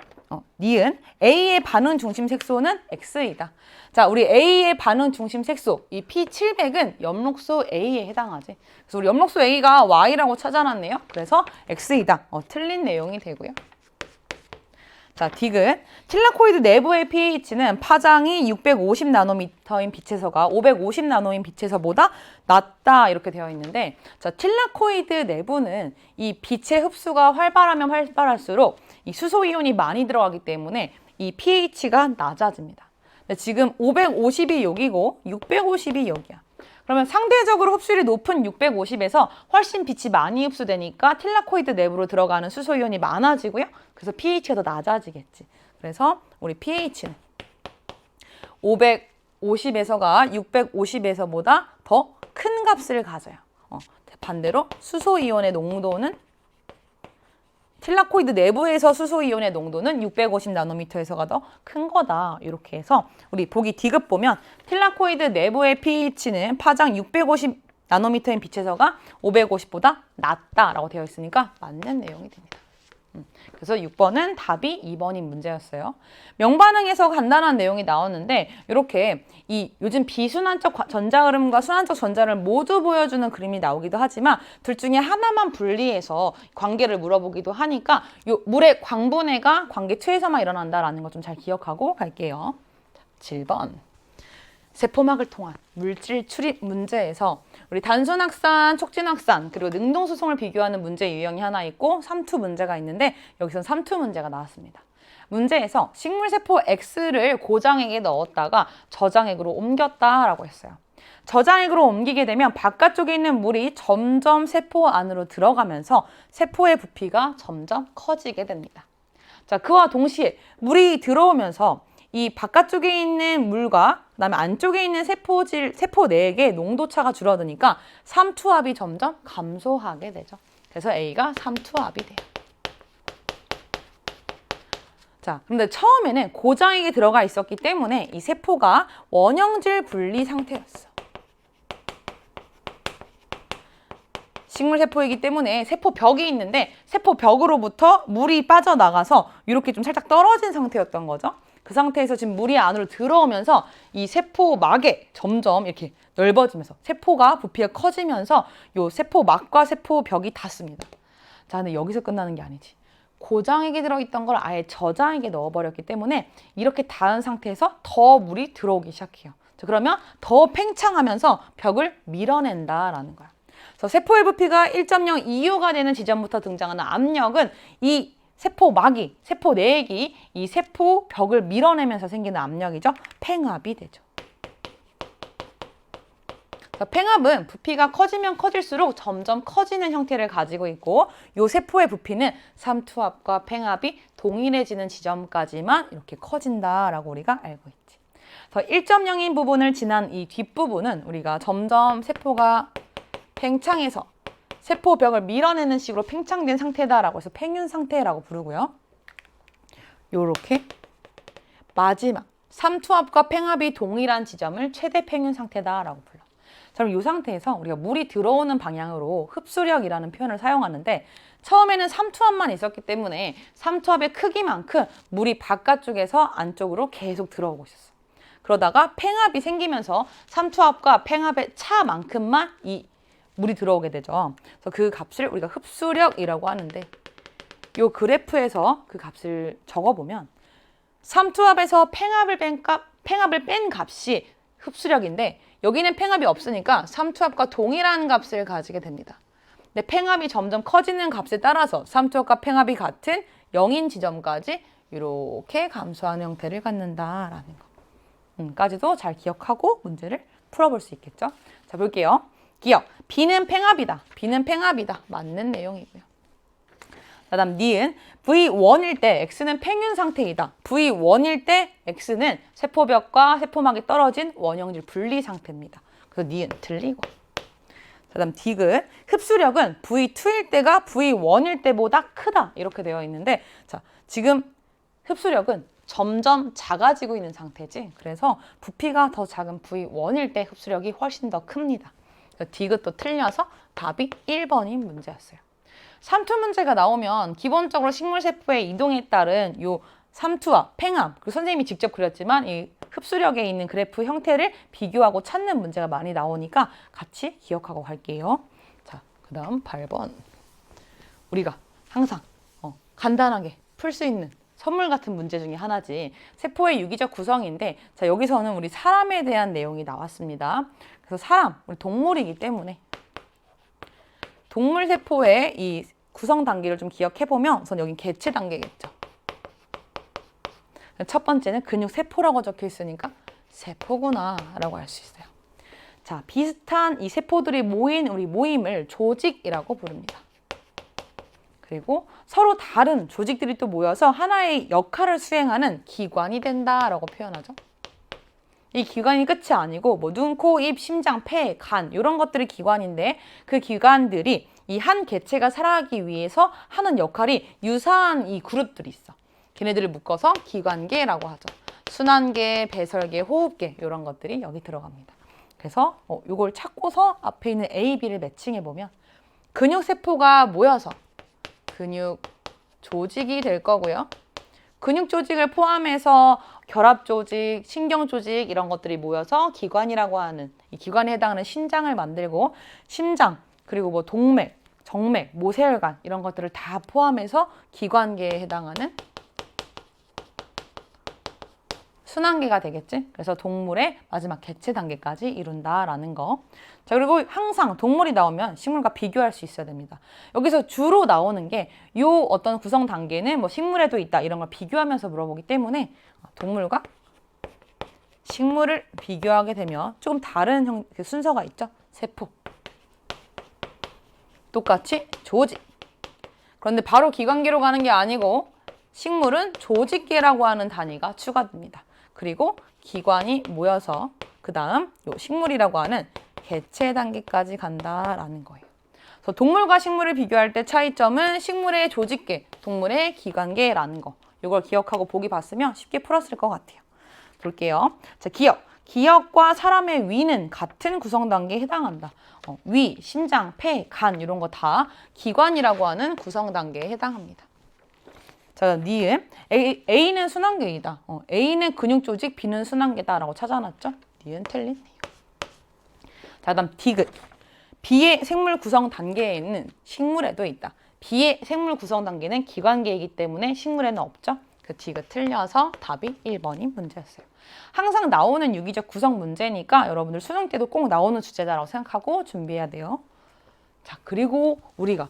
니은 A의 반응 중심 색소는 X이다. 자, 우리 A의 반응 중심 색소 이 P700은 엽록소 A에 해당하지. 그래서 우리 엽록소 A가 Y라고 찾아놨네요. 그래서 X이다. 틀린 내용이 되고요. 자, 디귿. 틸라코이드 내부의 pH는 파장이 650나노미터인 빛에서가 550나노인 빛에서보다 낮다 이렇게 되어 있는데 자, 틸라코이드 내부는 이 빛의 흡수가 활발하면 활발할수록 이 수소이온이 많이 들어가기 때문에 이 pH가 낮아집니다. 근데 지금 550이 여기고 650이 여기야. 그러면 상대적으로 흡수율이 높은 650에서 훨씬 빛이 많이 흡수되니까 틸라코이드 내부로 들어가는 수소이온이 많아지고요. 그래서 pH가 더 낮아지겠지. 그래서 우리 pH는 550에서가 650에서보다 더 큰 값을 가져요. 반대로 수소이온의 농도는 틸라코이드 내부에서 수소이온의 농도는 650나노미터에서가 더 큰 거다. 이렇게 해서 우리 보기 D급 보면 틸라코이드 내부의 pH는 파장 650나노미터인 빛에서가 550보다 낮다라고 되어 있으니까 맞는 내용이 됩니다. 그래서 6번은 답이 2번인 문제였어요. 명반응에서 간단한 내용이 나오는데 이렇게 이 요즘 비순환적 전자흐름과 순환적 전자를 모두 보여주는 그림이 나오기도 하지만 둘 중에 하나만 분리해서 관계를 물어보기도 하니까 요 물의 광분해가 관계 최에서만 일어난다라는 거 좀 잘 기억하고 갈게요. 7번. 세포막을 통한 물질 출입 문제에서 우리 단순확산, 촉진확산, 그리고 능동수송을 비교하는 문제 유형이 하나 있고 삼투 문제가 있는데 여기서 삼투 문제가 나왔습니다. 문제에서 식물세포 X를 고장액에 넣었다가 저장액으로 옮겼다라고 했어요. 저장액으로 옮기게 되면 바깥쪽에 있는 물이 점점 세포 안으로 들어가면서 세포의 부피가 점점 커지게 됩니다. 자, 그와 동시에 물이 들어오면서 이 바깥쪽에 있는 물과 그다음에 안쪽에 있는 세포 내의 농도차가 줄어드니까 삼투압이 점점 감소하게 되죠. 그래서 A가 삼투압이 돼요. 자, 그런데 처음에는 고장액이 들어가 있었기 때문에 이 세포가 원형질 분리 상태였어. 식물세포이기 때문에 세포벽이 있는데 세포벽으로부터 물이 빠져나가서 이렇게 좀 살짝 떨어진 상태였던 거죠. 그 상태에서 지금 물이 안으로 들어오면서 이 세포막에 점점 이렇게 넓어지면서 세포가 부피가 커지면서 이 세포막과 세포벽이 닿습니다. 자, 근데 여기서 끝나는 게 아니지. 고장액이 들어있던 걸 아예 저장액에 넣어버렸기 때문에 이렇게 닿은 상태에서 더 물이 들어오기 시작해요. 자, 그러면 더 팽창하면서 벽을 밀어낸다라는 거야. 그래서 세포의 부피가 1.0 EU가 되는 지점부터 등장하는 압력은 이 세포막이, 세포 내액이 이 세포벽을 밀어내면서 생기는 압력이죠. 팽압이 되죠. 팽압은 부피가 커지면 커질수록 점점 커지는 형태를 가지고 있고 이 세포의 부피는 삼투압과 팽압이 동일해지는 지점까지만 이렇게 커진다라고 우리가 알고 있지. 그래서 1.0인 부분을 지난 이 뒷부분은 우리가 점점 세포가 팽창해서 세포벽을 밀어내는 식으로 팽창된 상태다라고 해서 팽윤 상태라고 부르고요. 요렇게 마지막 삼투압과 팽압이 동일한 지점을 최대 팽윤 상태다라고 불러. 그럼 이 상태에서 우리가 물이 들어오는 방향으로 흡수력이라는 표현을 사용하는데 처음에는 삼투압만 있었기 때문에 삼투압의 크기만큼 물이 바깥쪽에서 안쪽으로 계속 들어오고 있었어. 그러다가 팽압이 생기면서 삼투압과 팽압의 차만큼만 이 물이 들어오게 되죠. 그래서 그 값을 우리가 흡수력이라고 하는데 이 그래프에서 그 값을 적어보면 삼투압에서 팽압을 뺀 값이 흡수력인데 여기는 팽압이 없으니까 삼투압과 동일한 값을 가지게 됩니다. 근데 팽압이 점점 커지는 값에 따라서 삼투압과 팽압이 같은 0인 지점까지 이렇게 감소하는 형태를 갖는다라는 거. 까지도 잘 기억하고 문제를 풀어볼 수 있겠죠. 자, 볼게요. 기억. B는 팽압이다. B는 팽압이다. 맞는 내용이고요. 다음 니은 V1일 때 X는 팽윤 상태이다. V1일 때 X는 세포벽과 세포막이 떨어진 원형질 분리 상태입니다. 그래서 니은 틀리고. 다음 D은 흡수력은 V2일 때가 V1일 때보다 크다. 이렇게 되어 있는데 자, 지금 흡수력은 점점 작아지고 있는 상태지. 그래서 부피가 더 작은 V1일 때 흡수력이 훨씬 더 큽니다. 디귿도 틀려서 답이 1번인 문제였어요. 삼투 문제가 나오면 기본적으로 식물세포의 이동에 따른 요 삼투와 팽압, 그리고 선생님이 직접 그렸지만 이 흡수력에 있는 그래프 형태를 비교하고 찾는 문제가 많이 나오니까 같이 기억하고 갈게요. 자, 그 다음 8번. 우리가 항상 간단하게 풀 수 있는 선물 같은 문제 중에 하나지. 세포의 유기적 구성인데 자, 여기서는 우리 사람에 대한 내용이 나왔습니다. 그래서 사람, 우리 동물이기 때문에 동물 세포의 이 구성 단계를 좀 기억해보면 우선 여긴 개체 단계겠죠. 첫 번째는 근육 세포라고 적혀 있으니까 세포구나 라고 할 수 있어요. 자, 비슷한 이 세포들이 모인 우리 모임을 조직이라고 부릅니다. 그리고 서로 다른 조직들이 또 모여서 하나의 역할을 수행하는 기관이 된다라고 표현하죠. 이 기관이 끝이 아니고 뭐 눈, 코, 입, 심장, 폐, 간 이런 것들이 기관인데 그 기관들이 이 한 개체가 살아가기 위해서 하는 역할이 유사한 이 그룹들이 있어. 걔네들을 묶어서 기관계라고 하죠. 순환계, 배설계, 호흡계 이런 것들이 여기 들어갑니다. 그래서 이걸 찾고서 앞에 있는 A, B를 매칭해보면 근육세포가 모여서 근육 조직이 될 거고요. 근육 조직을 포함해서 결합 조직, 신경 조직 이런 것들이 모여서 기관이라고 하는 이 기관에 해당하는 심장을 만들고 심장 그리고 뭐 동맥, 정맥, 모세혈관 이런 것들을 다 포함해서 기관계에 해당하는 순환계가 되겠지? 그래서 동물의 마지막 개체 단계까지 이룬다라는 거. 자, 그리고 항상 동물이 나오면 식물과 비교할 수 있어야 됩니다. 여기서 주로 나오는 게 요 어떤 구성 단계는 뭐 식물에도 있다 이런 걸 비교하면서 물어보기 때문에 동물과 식물을 비교하게 되면 조금 다른 그 순서가 있죠. 세포. 똑같이 조직. 그런데 바로 기관계로 가는 게 아니고 식물은 조직계라고 하는 단위가 추가됩니다. 그리고 기관이 모여서 그 다음 요 식물이라고 하는 개체 단계까지 간다라는 거예요. 그래서 동물과 식물을 비교할 때 차이점은 식물의 조직계, 동물의 기관계라는 거. 이걸 기억하고 보기 봤으면 쉽게 풀었을 것 같아요. 볼게요. 자, 기억. 기억과 사람의 위는 같은 구성 단계에 해당한다. 위, 심장, 폐, 간 이런 거 다 기관이라고 하는 구성 단계에 해당합니다. 자, 니은. A는 순환계이다. A는 근육 조직, B는 순환계다라고 찾아놨죠? 니은 틀린. 자, 다음 디귿. B의 생물 구성 단계에는 식물에도 있다. B의 생물 구성 단계는 기관계이기 때문에 식물에는 없죠? 그 디귿 틀려서 답이 1번이 문제였어요. 항상 나오는 유기적 구성 문제니까 여러분들 수능 때도 꼭 나오는 주제다라고 생각하고 준비해야 돼요. 자, 그리고 우리가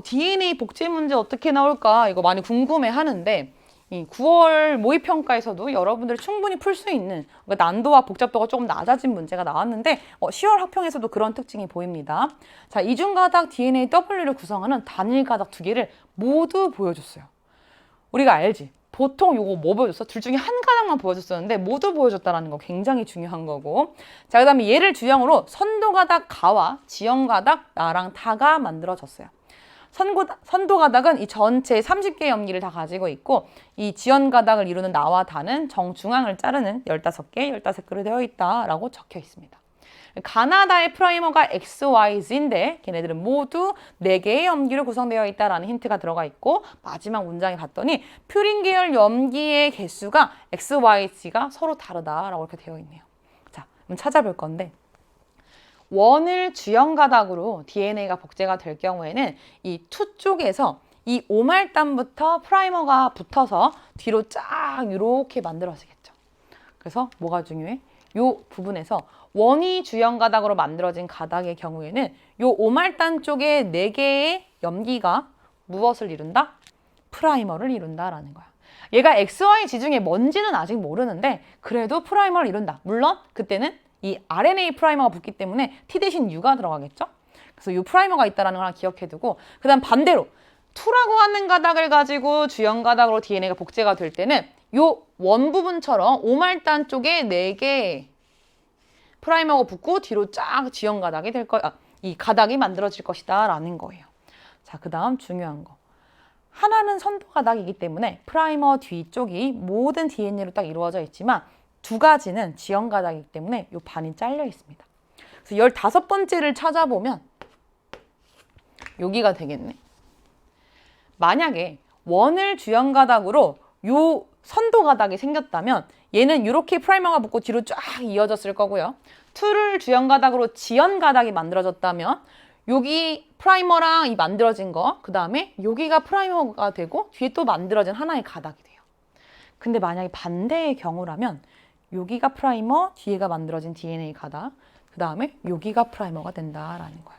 DNA 복제 문제 어떻게 나올까 이거 많이 궁금해 하는데 이 9월 모의평가에서도 여러분들이 충분히 풀 수 있는 난도와 복잡도가 조금 낮아진 문제가 나왔는데 10월 학평에서도 그런 특징이 보입니다. 자, 이중가닥 DNA W를 구성하는 단일 가닥 두 개를 모두 보여줬어요. 우리가 알지? 보통 요거 뭐 보여줬어? 둘 중에 한 가닥만 보여줬었는데 모두 보여줬다는 거 굉장히 중요한 거고. 자, 그 다음에 얘를 주형으로 선도가닥 가와 지형가닥 나랑 타가 만들어졌어요. 선도가닥은 이 전체 30개의 염기를 다 가지고 있고 이 지연가닥을 이루는 나와 다는 정중앙을 자르는 15개, 15개로 되어 있다라고 적혀 있습니다. 가나다의 프라이머가 XYZ인데 걔네들은 모두 4개의 염기로 구성되어 있다라는 힌트가 들어가 있고 마지막 문장에 봤더니 퓨린 계열 염기의 개수가 XYZ가 서로 다르다라고 이렇게 되어 있네요. 자, 그럼 찾아볼 건데 원을 주형 가닥으로 DNA가 복제가 될 경우에는 이 투 쪽에서 이 오말단부터 프라이머가 붙어서 뒤로 쫙 이렇게 만들어지겠죠. 그래서 뭐가 중요해? 이 부분에서 원이 주형 가닥으로 만들어진 가닥의 경우에는 이 오말단 쪽에 4개의 염기가 무엇을 이룬다? 프라이머를 이룬다라는 거야. 얘가 XYZ 중에 뭔지는 아직 모르는데 그래도 프라이머를 이룬다. 물론 그때는 이 RNA 프라이머가 붙기 때문에 T 대신 U가 들어가겠죠? 그래서 이 프라이머가 있다는 걸 하나 기억해두고 그 다음 반대로 2라고 하는 가닥을 가지고 주형 가닥으로 DNA가 복제가 될 때는 이 원 부분처럼 오말단 쪽에 4개 프라이머가 붙고 뒤로 쫙 주형 가닥이 될 거야. 이 가닥이 만들어질 것이다 라는 거예요. 자, 그 다음 중요한 거. 하나는 선도 가닥이기 때문에 프라이머 뒤쪽이 모든 DNA로 딱 이루어져 있지만 2가지는 지형 가닥이기 때문에 이 반이 잘려 있습니다. 그래서 15번째를 찾아보면 여기가 되겠네. 만약에 원을 주형 가닥으로 요 선도 가닥이 생겼다면 얘는 이렇게 프라이머가 붙고 뒤로 쫙 이어졌을 거고요. 2를 주형 가닥으로 지연 가닥이 만들어졌다면 여기 프라이머랑 이 만들어진 거, 그 다음에 여기가 프라이머가 되고 뒤에 또 만들어진 하나의 가닥이 돼요. 근데 만약에 반대의 경우라면 여기가 프라이머, 뒤에가 만들어진 DNA 가닥, 그 다음에 여기가 프라이머가 된다라는 거야.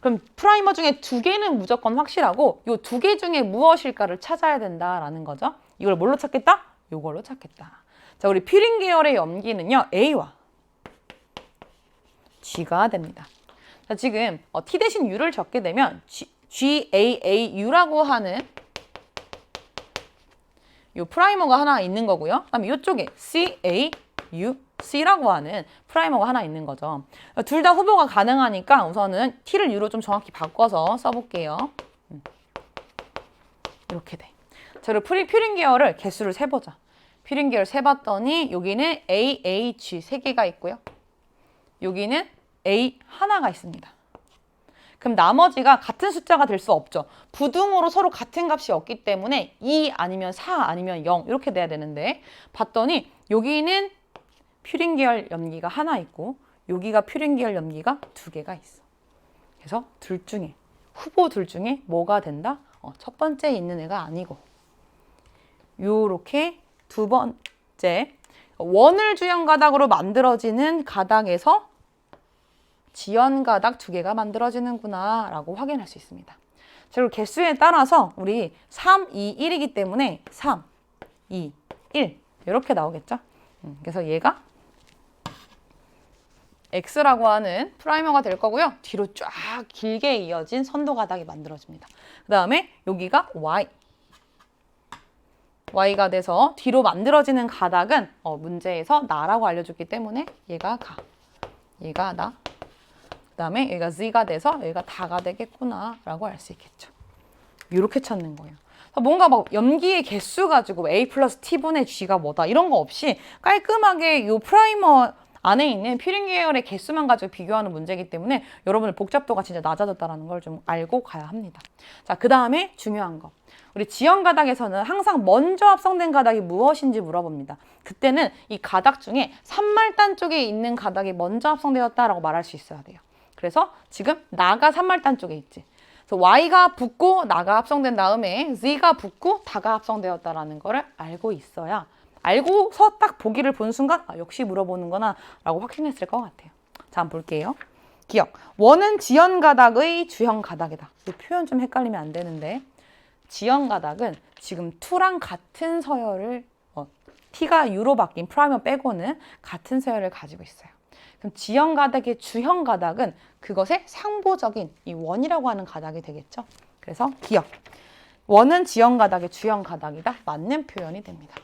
그럼 프라이머 중에 2개는 무조건 확실하고 이 2개 중에 무엇일까를 찾아야 된다라는 거죠. 이걸 뭘로 찾겠다? 이걸로 찾겠다. 자, 우리 퓨린 계열의 염기는요, A와 G가 됩니다. 자, 지금 T 대신 U를 적게 되면 GAAU라고 하는 이 프라이머가 하나 있는 거고요. 그다음에 이쪽에 CAU U, C라고 하는 프라이머가 하나 있는 거죠. 둘 다 후보가 가능하니까 우선은 T를 U로 좀 정확히 바꿔서 써볼게요. 이렇게 돼. 자, 그리고 퓨린 계열을 개수를 세보자. 퓨린 계열 세봤더니 여기는 A, H 세 개가 있고요. 여기는 A 하나가 있습니다. 그럼 나머지가 같은 숫자가 될 수 없죠. 부등호로 서로 같은 값이 없기 때문에 2 아니면 4 아니면 0 이렇게 돼야 되는데 봤더니 여기는 퓨린 계열 염기가 하나 있고 여기가 퓨린 계열 염기가 두 개가 있어. 그래서 둘 중에 후보 둘 중에 뭐가 된다? 첫 번째 있는 애가 아니고 요렇게 두 번째 원을 주연 가닥으로 만들어지는 가닥에서 지연 가닥 두 개가 만들어지는구나 라고 확인할 수 있습니다. 그리고 개수에 따라서 우리 3, 2, 1이기 때문에 3, 2, 1 이렇게 나오겠죠. 그래서 얘가 X라고 하는 프라이머가 될 거고요. 뒤로 쫙 길게 이어진 선도 가닥이 만들어집니다. 그 다음에 여기가 Y. Y가 돼서 뒤로 만들어지는 가닥은 문제에서 나라고 알려줬기 때문에 얘가 가. 얘가 나. 그 다음에 여기가 Z가 돼서 여기가 다가 되겠구나 라고 알 수 있겠죠. 이렇게 찾는 거예요. 뭔가 막 염기의 개수 가지고 A 플러스 T분의 G가 뭐다 이런 거 없이 깔끔하게 이 프라이머 안에 있는 퓨린 계열의 개수만 가지고 비교하는 문제이기 때문에 여러분의 복잡도가 진짜 낮아졌다는 걸 좀 알고 가야 합니다. 자, 그 다음에 중요한 거. 우리 지연 가닥에서는 항상 먼저 합성된 가닥이 무엇인지 물어봅니다. 그때는 이 가닥 중에 산말단 쪽에 있는 가닥이 먼저 합성되었다라고 말할 수 있어야 돼요. 그래서 지금 나가 산말단 쪽에 있지. 그래서 Y가 붙고 나가 합성된 다음에 Z가 붙고 다가 합성되었다라는 거를 알고 있어야 알고서 딱 보기를 본 순간 역시 물어보는구나 라고 확신했을 것 같아요. 자, 한번 볼게요. 기억. 원은 지연 가닥의 주형 가닥이다. 이 표현 좀 헷갈리면 안 되는데 지연 가닥은 지금 2랑 같은 서열을 T가 U로 바뀐 프라이머 빼고는 같은 서열을 가지고 있어요. 그럼 지연 가닥의 주형 가닥은 그것의 상보적인 이 원이라고 하는 가닥이 되겠죠. 그래서 기억. 원은 지연 가닥의 주형 가닥이다. 맞는 표현이 됩니다.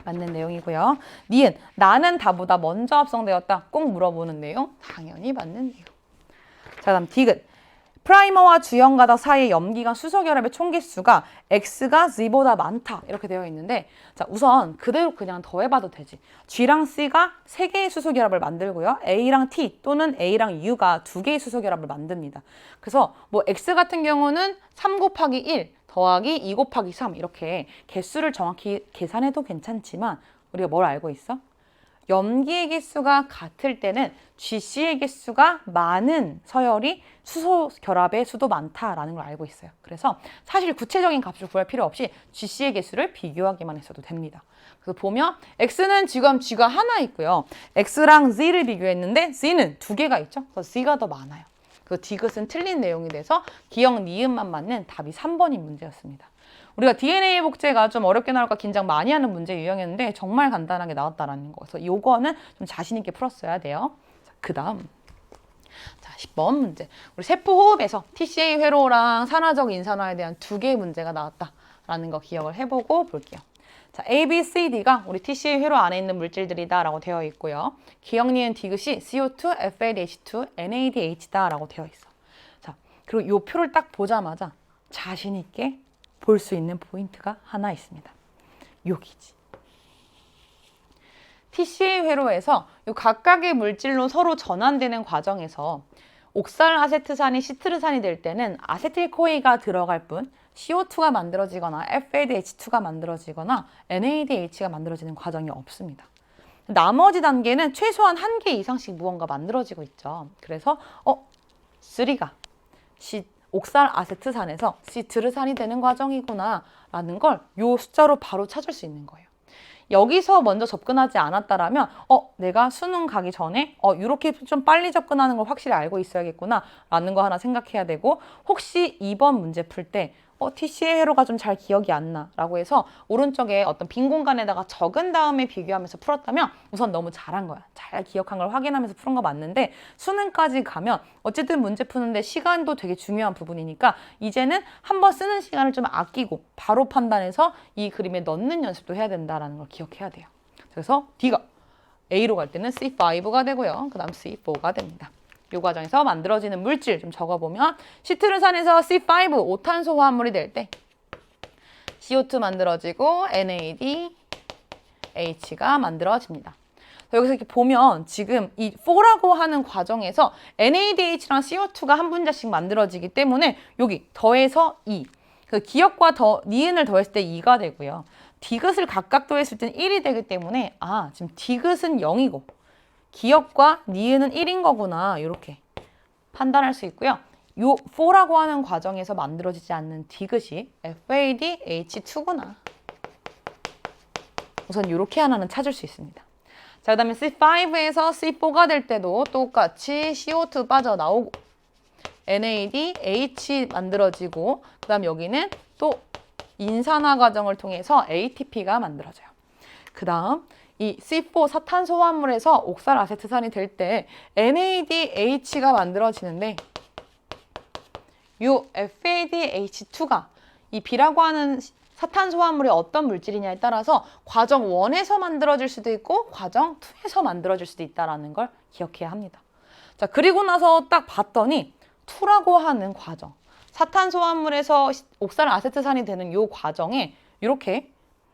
맞는 내용이고요. 니은, 나는 다보다 먼저 합성되었다. 꼭 물어보는 내용. 당연히 맞는 내용. 자, 다음 디귿. 프라이머와 주형 가닥 사이의 염기간 수소결합의 총개수가 X가 Z보다 많다. 이렇게 되어 있는데 자, 우선 그대로 그냥 더해봐도 되지. G랑 C가 3개의 수소결합을 만들고요. A랑 T 또는 A랑 U가 2개의 수소결합을 만듭니다. 그래서 뭐 X 같은 경우는 3 곱하기 1 더하기 2 곱하기 3 이렇게 개수를 정확히 계산해도 괜찮지만 우리가 뭘 알고 있어? 염기의 개수가 같을 때는 GC의 개수가 많은 서열이 수소 결합의 수도 많다라는 걸 알고 있어요. 그래서 사실 구체적인 값을 구할 필요 없이 GC의 개수를 비교하기만 했어도 됩니다. 그래서 보면 X는 지금 G가 하나 있고요. X랑 Z를 비교했는데 Z는 2개가 있죠. 그래서 Z가 더 많아요. 그 디귿은 틀린 내용이 돼서 기억 니은만 맞는 답이 3번인 문제였습니다. 우리가 DNA 복제가 좀 어렵게 나올까 긴장 많이 하는 문제 유형이었는데 정말 간단하게 나왔다라는 거. 그래서 요거는 좀 자신 있게 풀었어야 돼요. 그 다음 자 10번 문제. 우리 세포호흡에서 TCA 회로랑 산화적 인산화에 대한 2개의 문제가 나왔다라는 거 기억을 해보고 볼게요. 자, A, B, C, D가 우리 TCA 회로 안에 있는 물질들이다 라고 되어 있고요. 기억 니은 디귿이 CO2, FADH2, NADH다 라고 되어 있어. 자, 그리고 요 표를 딱 보자마자 자신 있게 볼 수 있는 포인트가 하나 있습니다. 여기지. TCA 회로에서 이 각각의 물질로 서로 전환되는 과정에서 옥살아세트산이 시트르산이 될 때는 아세틸코이가 들어갈 뿐 CO2가 만들어지거나 FADH2가 만들어지거나 NADH가 만들어지는 과정이 없습니다. 나머지 단계는 최소한 1개 이상씩 무언가 만들어지고 있죠. 그래서 3가 옥살아세트산에서 시트르산이 되는 과정이구나 라는 걸 이 숫자로 바로 찾을 수 있는 거예요. 여기서 먼저 접근하지 않았다라면 내가 수능 가기 전에 이렇게 좀 빨리 접근하는 걸 확실히 알고 있어야겠구나 라는 거 하나 생각해야 되고 혹시 2번 문제 풀 때 TCA 회로가 좀 잘 기억이 안 나 라고 해서 오른쪽에 어떤 빈 공간에다가 적은 다음에 비교하면서 풀었다면 우선 너무 잘한 거야. 잘 기억한 걸 확인하면서 푸는 거 맞는데 수능까지 가면 어쨌든 문제 푸는데 시간도 되게 중요한 부분이니까 이제는 한번 쓰는 시간을 좀 아끼고 바로 판단해서 이 그림에 넣는 연습도 해야 된다는 걸 기억해야 돼요. 그래서 D가 A로 갈 때는 C5가 되고요. 그 다음 C4가 됩니다. 이 과정에서 만들어지는 물질 좀 적어보면 시트르산에서 C5, 5탄소 화합물이 될 때 CO2 만들어지고 NADH가 만들어집니다. 여기서 이렇게 보면 지금 이 4라고 하는 과정에서 NADH랑 CO2가 한 분자씩 만들어지기 때문에 여기 더해서 2. 그 기역과 니은을 더했을 때 2가 되고요. 디귿을 각각 더했을 때는 1이 되기 때문에 지금 디귿은 0이고 기역과 니은은 1인 거구나. 이렇게 판단할 수 있고요. 요 4라고 하는 과정에서 만들어지지 않는 디귿이 FADH2구나. 우선 이렇게 하나는 찾을 수 있습니다. 자, 그 다음에 C5에서 C4가 될 때도 똑같이 CO2 빠져나오고 NADH 만들어지고 그 다음 여기는 또 인산화 과정을 통해서 ATP가 만들어져요. 그 다음 이 C4 사탄소 화합물에서 옥살아세트산이 될 때 NADH가 만들어지는데 이 FADH2가 이 B라고 하는 사탄소 화합물이 어떤 물질이냐에 따라서 과정 1에서 만들어질 수도 있고 과정 2에서 만들어질 수도 있다는 걸 기억해야 합니다. 자, 그리고 나서 딱 봤더니 2라고 하는 과정, 사탄소 화합물에서 옥살아세트산이 되는 이 과정에 이렇게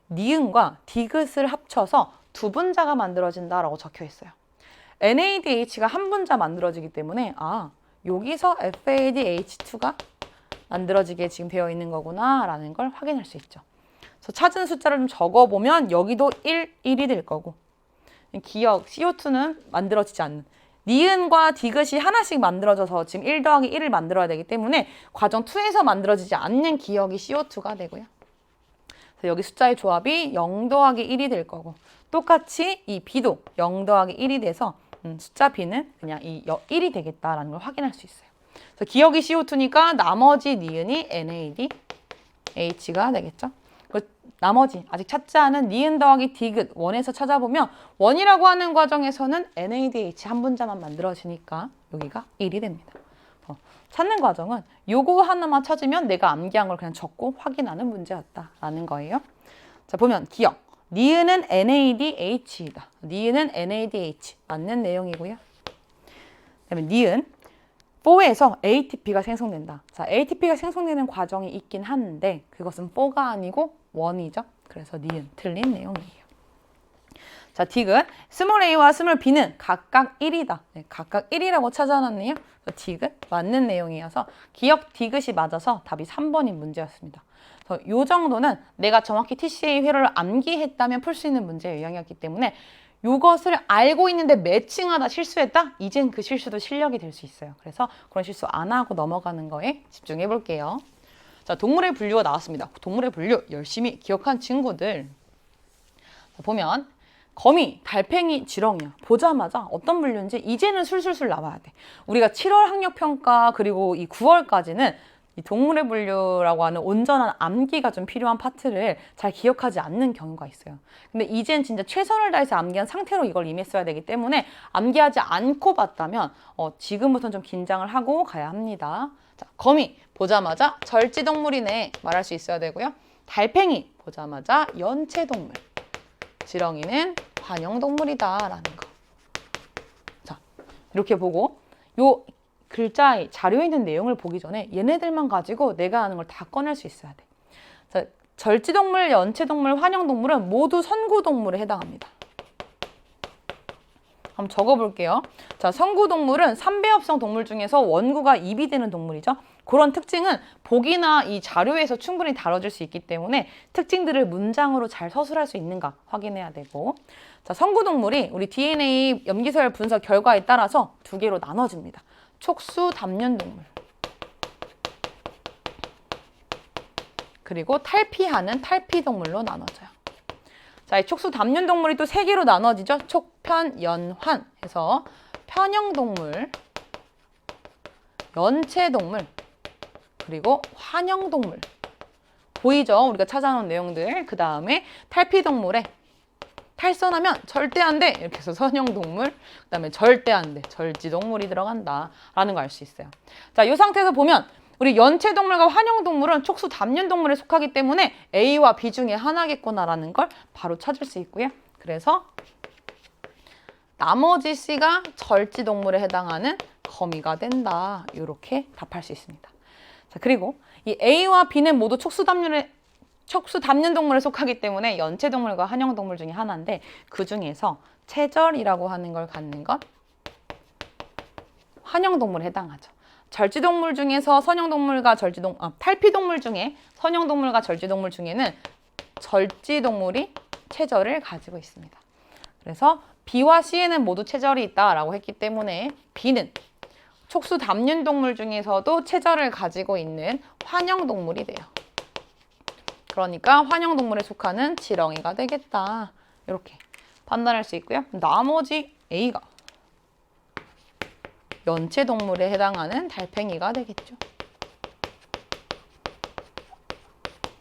니은과 디귿을 합쳐서 두 분자가 만들어진다라고 적혀 있어요. NADH가 한 분자 만들어지기 때문에 여기서 FADH2가 만들어지게 지금 되어 있는 거구나 라는 걸 확인할 수 있죠. 그래서 찾은 숫자를 좀 적어보면 여기도 1이 될 거고 기역, CO2는 만들어지지 않는 니은과 디귿이 하나씩 만들어져서 지금 1 더하기 1을 만들어야 되기 때문에 과정 2에서 만들어지지 않는 기역이 CO2가 되고요. 그래서 여기 숫자의 조합이 0 더하기 1이 될 거고 똑같이 이 B도 0 더하기 1이 돼서 숫자 B는 그냥 이 1이 되겠다라는 걸 확인할 수 있어요. 그래서 기역이 CO2니까 나머지 니은이 NADH가 되겠죠. 나머지 아직 찾지 않은 니은 더하기 디귿 1에서 찾아보면 1이라고 하는 과정에서는 NADH 한 분자만 만들어지니까 여기가 1이 됩니다. 찾는 과정은 요거 하나만 찾으면 내가 암기한 걸 그냥 적고 확인하는 문제였다라는 거예요. 자, 보면 기역. 니은은 NADH이다. 니은은 NADH. 맞는 내용이고요. 그다음에 니은. 4에서 ATP가 생성된다. 자, ATP가 생성되는 과정이 있긴 한데 그것은 4가 아니고 1이죠. 그래서 니은 틀린 내용이에요. 자, 디귿. 스몰 a와 스몰 b는 각각 1이다. 네, 각각 1이라고 찾아놨네요. 디귿 맞는 내용이어서 기역 디귿이 맞아서 답이 3번인 문제였습니다. 그래서 이 정도는 내가 정확히 TCA 회로를 암기했다면 풀 수 있는 문제의 유형이었기 때문에 이것을 알고 있는데 매칭하다 실수했다? 이젠 그 실수도 실력이 될 수 있어요. 그래서 그런 실수 안 하고 넘어가는 거에 집중해 볼게요. 자, 동물의 분류가 나왔습니다. 동물의 분류 열심히 기억한 친구들. 자, 보면 거미, 달팽이, 지렁이야. 보자마자 어떤 분류인지 이제는 술술술 나와야 돼. 우리가 7월 학력평가 그리고 이 9월까지는 이 동물의 분류라고 하는 온전한 암기가 좀 필요한 파트를 잘 기억하지 않는 경우가 있어요. 근데 이젠 진짜 최선을 다해서 암기한 상태로 이걸 임했어야 되기 때문에 암기하지 않고 봤다면 지금부터는 좀 긴장을 하고 가야 합니다. 자, 거미 보자마자 절지동물이네 말할 수 있어야 되고요. 달팽이 보자마자 연체동물. 지렁이는 관형동물이다라는 거. 자, 이렇게 보고 요 글자에 자료에 있는 내용을 보기 전에 얘네들만 가지고 내가 아는 걸 다 꺼낼 수 있어야 돼. 자, 절지동물, 연체동물, 환영동물은 모두 선구동물에 해당합니다. 한번 적어볼게요. 자, 선구동물은 삼배업성 동물 중에서 원구가 입이 되는 동물이죠. 그런 특징은 보기나 이 자료에서 충분히 다뤄질 수 있기 때문에 특징들을 문장으로 잘 서술할 수 있는가 확인해야 되고, 자, 선구동물이 우리 DNA 염기서열 분석 결과에 따라서 두 개로 나눠집니다. 촉수 담륜동물 그리고 탈피하는 탈피동물로 나눠져요. 자, 이 촉수 담륜동물이 또 세 개로 나눠지죠. 촉편, 연환 해서 편형동물, 연체동물, 그리고 환영동물. 보이죠? 우리가 찾아놓은 내용들. 그 다음에 탈피동물에 탈선하면 절대 안 돼! 이렇게 해서 선형동물, 그 다음에 절대 안 돼! 절지동물이 들어간다 라는 거 알 수 있어요. 자, 이 상태에서 보면 우리 연체동물과 환영동물은 촉수 담륜동물에 속하기 때문에 A와 B 중에 하나겠구나라는 걸 바로 찾을 수 있고요. 그래서 나머지 C가 절지동물에 해당하는 거미가 된다. 이렇게 답할 수 있습니다. 자, 그리고 이 A와 B는 모두 촉수담륜 동물에 속하기 때문에 연체동물과 한형동물 중에 하나인데 그 중에서 체절이라고 하는 걸 갖는 것 한형동물에 해당하죠. 절지동물 중에서 탈피동물 중에 선형동물과 절지동물 중에는 절지동물이 체절을 가지고 있습니다. 그래서 B와 C에는 모두 체절이 있다라고 했기 때문에 B는 촉수담륜 동물 중에서도 체절을 가지고 있는 환형동물이 돼요. 그러니까 환형동물에 속하는 지렁이가 되겠다. 이렇게 판단할 수 있고요. 나머지 A가 연체동물에 해당하는 달팽이가 되겠죠.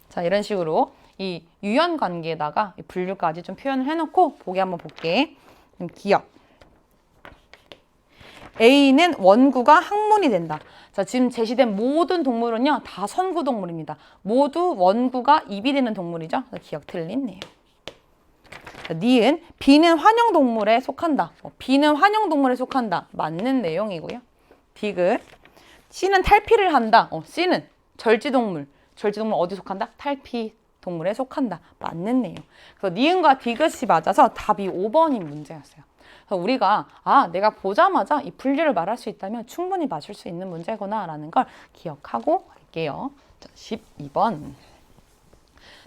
자, 이런 식으로 이 유연관계에다가 이 분류까지 좀 표현을 해놓고 보기 한번 볼게. 기억. A는 원구가 항문이 된다. 자, 지금 제시된 모든 동물은요, 다 선구동물입니다. 모두 원구가 입이 되는 동물이죠. 기억 틀린 내용. 자, 니은 B는 환형동물에 속한다. B는 환형동물에 속한다. 맞는 내용이고요. 디귿 C는 탈피를 한다. C는 절지동물. 절지동물 어디 속한다? 탈피동물에 속한다. 맞는 내용. 그래서 니은과 디귿이 맞아서 답이 5번인 문제였어요. 그래서 우리가 내가 보자마자 이 분류를 말할 수 있다면 충분히 맞출 수 있는 문제구나 라는 걸 기억하고 갈게요. 자, 12번.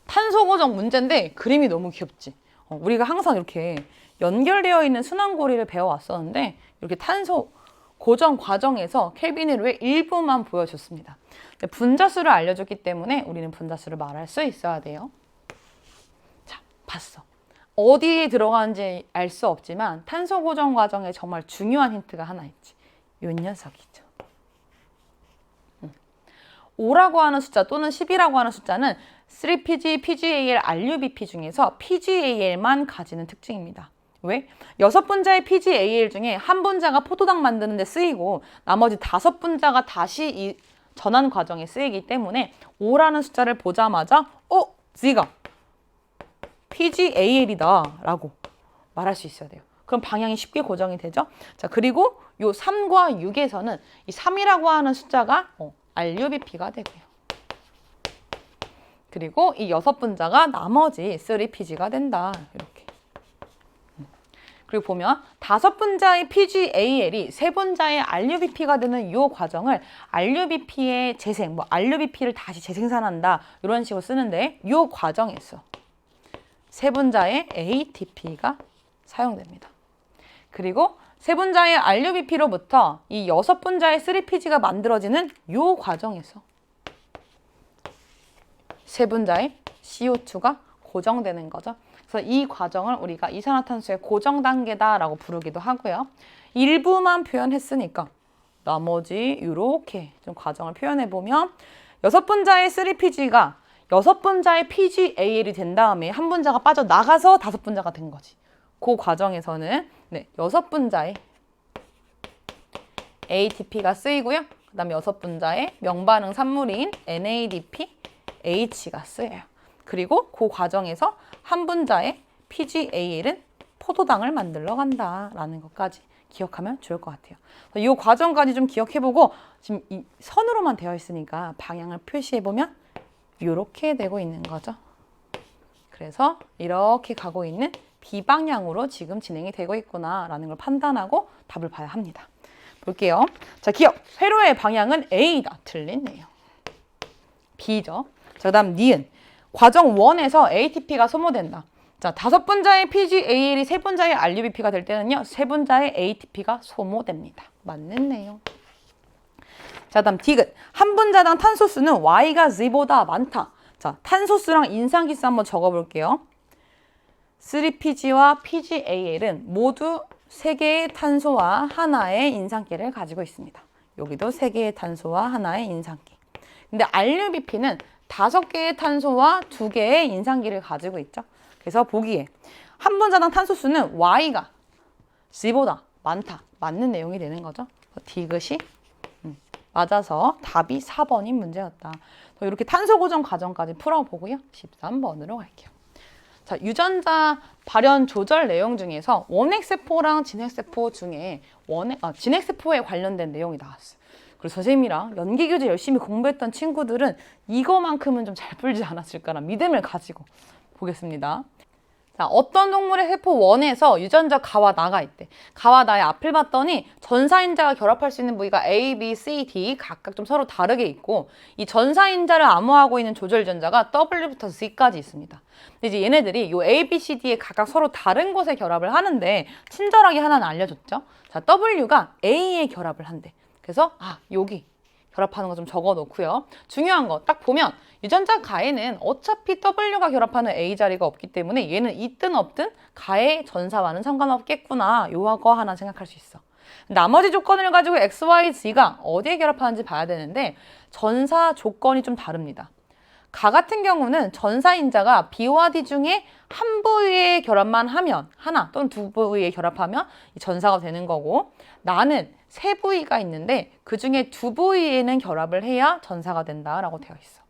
탄소 고정 문제인데 그림이 너무 귀엽지? 우리가 항상 이렇게 연결되어 있는 순환고리를 배워왔었는데 이렇게 탄소 고정 과정에서 켈빈의 룰의 일부만 보여줬습니다. 분자수를 알려줬기 때문에 우리는 분자수를 말할 수 있어야 돼요. 자, 봤어. 어디에 들어가는지 알 수 없지만 탄소 고정 과정에 정말 중요한 힌트가 하나 있지. 이 녀석이죠. 5라고 하는 숫자 또는 10이라고 하는 숫자는 3PG, PGAL, RUBP 중에서 PGAL만 가지는 특징입니다. 왜? 6분자의 PGAL 중에 한 분자가 포도당 만드는 데 쓰이고 나머지 5분자가 다시 이 전환 과정에 쓰이기 때문에 5라는 숫자를 보자마자 Z가 PGAL이다 라고 말할 수 있어야 돼요. 그럼 방향이 쉽게 고정이 되죠. 자, 그리고 요 3과 6에서는 이 3이라고 하는 숫자가 RUBP가 되고요. 그리고 이 6분자가 나머지 3PG가 된다. 이렇게. 그리고 보면 5분자의 PGAL이 3분자의 RUBP가 되는 이 과정을 RUBP의 재생, RUBP를 다시 재생산한다. 이런 식으로 쓰는데 이 과정에서 3분자의 ATP가 사용됩니다. 그리고 3분자의 RUBP로부터 이 6분자의 3PG가 만들어지는 이 과정에서 3분자의 CO2가 고정되는 거죠. 그래서 이 과정을 우리가 이산화탄소의 고정 단계다라고 부르기도 하고요. 일부만 표현했으니까 나머지 이렇게 좀 과정을 표현해 보면 6분자의 3PG가 6분자의 PGAL이 된 다음에 한 분자가 빠져나가서 5분자가 된 거지. 그 과정에서는 6분자의 ATP가 쓰이고요. 그 다음에 6분자의 명반응 산물인 NADP, H가 쓰여요. 그리고 그 과정에서 한 분자의 PGAL은 포도당을 만들러 간다라는 것까지 기억하면 좋을 것 같아요. 이 과정까지 좀 기억해보고 지금 이 선으로만 되어 있으니까 방향을 표시해보면 이렇게 되고 있는 거죠. 그래서 이렇게 가고 있는 B방향으로 지금 진행이 되고 있구나라는 걸 판단하고 답을 봐야 합니다. 볼게요. 자, 기억. 회로의 방향은 A다. 틀리네요. B죠. 자, 그 다음 니은. 과정 1에서 ATP가 소모된다. 자, 5분자의 PGAL이 3분자의 RUBP가 될 때는요. 3분자의 ATP가 소모됩니다. 맞는 내용. 자, 다음 디귿. 한 분자당 탄소수는 Y가 Z보다 많다. 자, 탄소수랑 인상기수 한번 적어볼게요. 3PG와 PGAL은 모두 3개의 탄소와 하나의 인산기를 가지고 있습니다. 여기도 3개의 탄소와 하나의 인산기. 근데 RUBP는 5개의 탄소와 2개의 인산기를 가지고 있죠. 그래서 보기에 한 분자당 탄소수는 Y가 Z보다 많다. 맞는 내용이 되는 거죠. 디귿이 맞아서 답이 4번인 문제였다. 이렇게 탄소 고정 과정까지 풀어보고요. 13번으로 갈게요. 자, 유전자 발현 조절 내용 중에서 원핵세포랑 진핵세포 중에 진핵세포에 관련된 내용이 나왔어요. 그래서 선생님이랑 연기교재 열심히 공부했던 친구들은 이거만큼은 좀 잘 풀지 않았을까라는 믿음을 가지고 보겠습니다. 자, 어떤 동물의 세포 원에서 유전자 가와 나가 있대. 가와 나의 앞을 봤더니 전사인자가 결합할 수 있는 부위가 A, B, C, D 각각 좀 서로 다르게 있고 이 전사인자를 암호하고 있는 조절 유전자가 W부터 Z까지 있습니다. 근데 이제 얘네들이 이 A, B, C, D에 각각 서로 다른 곳에 결합을 하는데 친절하게 하나는 알려줬죠. 자, W가 A에 결합을 한대. 그래서 여기 결합하는 거 좀 적어 놓고요. 중요한 거 딱 보면 유전자 가에는 어차피 W가 결합하는 A 자리가 없기 때문에 얘는 있든 없든 가의 전사와는 상관없겠구나. 요거 하나 생각할 수 있어. 나머지 조건을 가지고 X, Y, Z가 어디에 결합하는지 봐야 되는데 전사 조건이 좀 다릅니다. 가 같은 경우는 전사인자가 B와 D 중에 한 부위에 결합만 하면 하나 또는 두 부위에 결합하면 전사가 되는 거고 나는 세 부위가 있는데 그 중에 두 부위에는 결합을 해야 전사가 된다라고 되어 있어.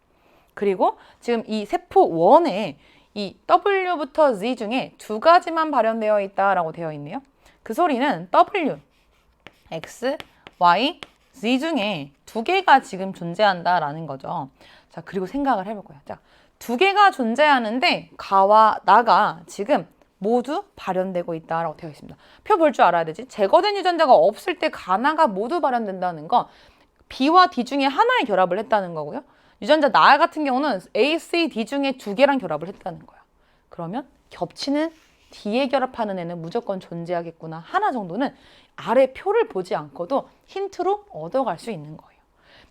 그리고 지금 이 세포 1에 이 W부터 Z 중에 두 가지만 발현되어 있다라고 되어 있네요. 그 소리는 W, X, Y, Z 중에 두 개가 지금 존재한다라는 거죠. 자, 그리고 생각을 해볼 거야. 자, 두 개가 존재하는데 가와 나가 지금 모두 발현되고 있다라고 되어 있습니다. 표 볼 줄 알아야 되지. 제거된 유전자가 없을 때 가나가 모두 발현된다는 건 B와 D 중에 하나에 결합을 했다는 거고요. 유전자 나 같은 경우는 A, C, D 중에 두 개랑 결합을 했다는 거야. 그러면 겹치는 D에 결합하는 애는 무조건 존재하겠구나. 하나 정도는 아래 표를 보지 않고도 힌트로 얻어갈 수 있는 거예요.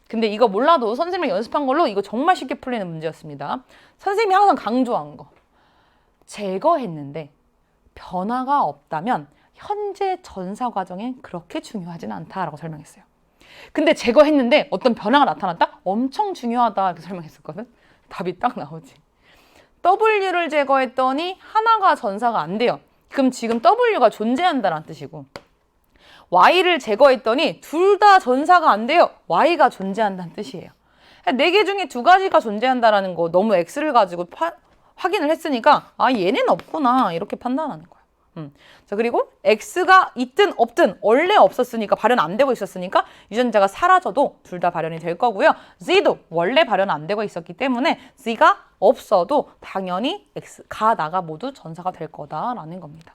근데 이거 몰라도 선생님이 연습한 걸로 이거 정말 쉽게 풀리는 문제였습니다. 선생님이 항상 강조한 거. 제거했는데 변화가 없다면 현재 전사 과정엔 그렇게 중요하진 않다라고 설명했어요. 근데 제거했는데 어떤 변화가 나타났다? 엄청 중요하다 이렇게 설명했었거든. 답이 딱 나오지. W를 제거했더니 하나가 전사가 안 돼요. 그럼 지금 W가 존재한다는 뜻이고 Y를 제거했더니 둘 다 전사가 안 돼요. Y가 존재한다는 뜻이에요. 4개 중에 2가지가 존재한다는 거 너무 X를 가지고 확인을 했으니까 얘는 없구나 이렇게 판단하는 거야. 자, 그리고 X가 있든 없든 원래 없었으니까 발현 안 되고 있었으니까 유전자가 사라져도 둘 다 발현이 될 거고요. Z도 원래 발현 안 되고 있었기 때문에 Z가 없어도 당연히 가, 나가 모두 전사가 될 거다라는 겁니다.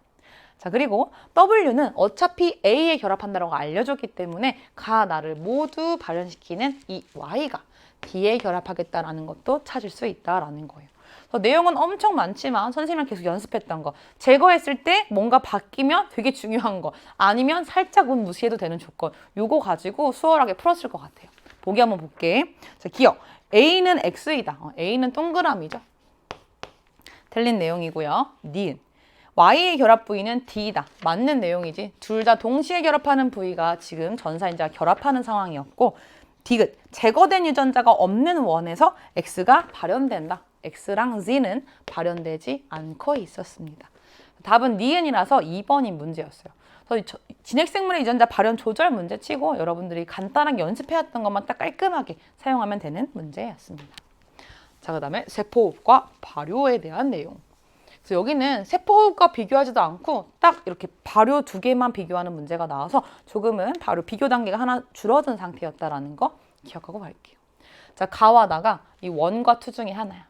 자, 그리고 W는 어차피 A에 결합한다고 알려줬기 때문에 가, 나를 모두 발현시키는 이 Y가 D에 결합하겠다라는 것도 찾을 수 있다라는 거예요. 내용은 엄청 많지만 선생님이랑 계속 연습했던 거 제거했을 때 뭔가 바뀌면 되게 중요한 거 아니면 살짝 무시해도 되는 조건 요거 가지고 수월하게 풀었을 것 같아요. 보기 한번 볼게. 자, 기억 A는 X이다. A는 동그라미죠. 틀린 내용이고요. 니은 Y의 결합 부위는 D이다. 맞는 내용이지. 둘 다 동시에 결합하는 부위가 지금 전사인자가 결합하는 상황이었고 디귿 제거된 유전자가 없는 원에서 X가 발현된다. X랑 Z는 발현되지 않고 있었습니다. 답은 니은이라서 2번이 문제였어요. 그래서 진핵생물의 유전자 발현 조절 문제 치고 여러분들이 간단하게 연습해왔던 것만 딱 깔끔하게 사용하면 되는 문제였습니다. 자, 그 다음에 세포호흡과 발효에 대한 내용. 그래서 여기는 세포호흡과 비교하지도 않고 딱 이렇게 발효 2개만 비교하는 문제가 나와서 조금은 발효 비교 단계가 하나 줄어든 상태였다라는 거 기억하고 갈게요. 자, 가와 나가 이 원과 투 중에 하나야.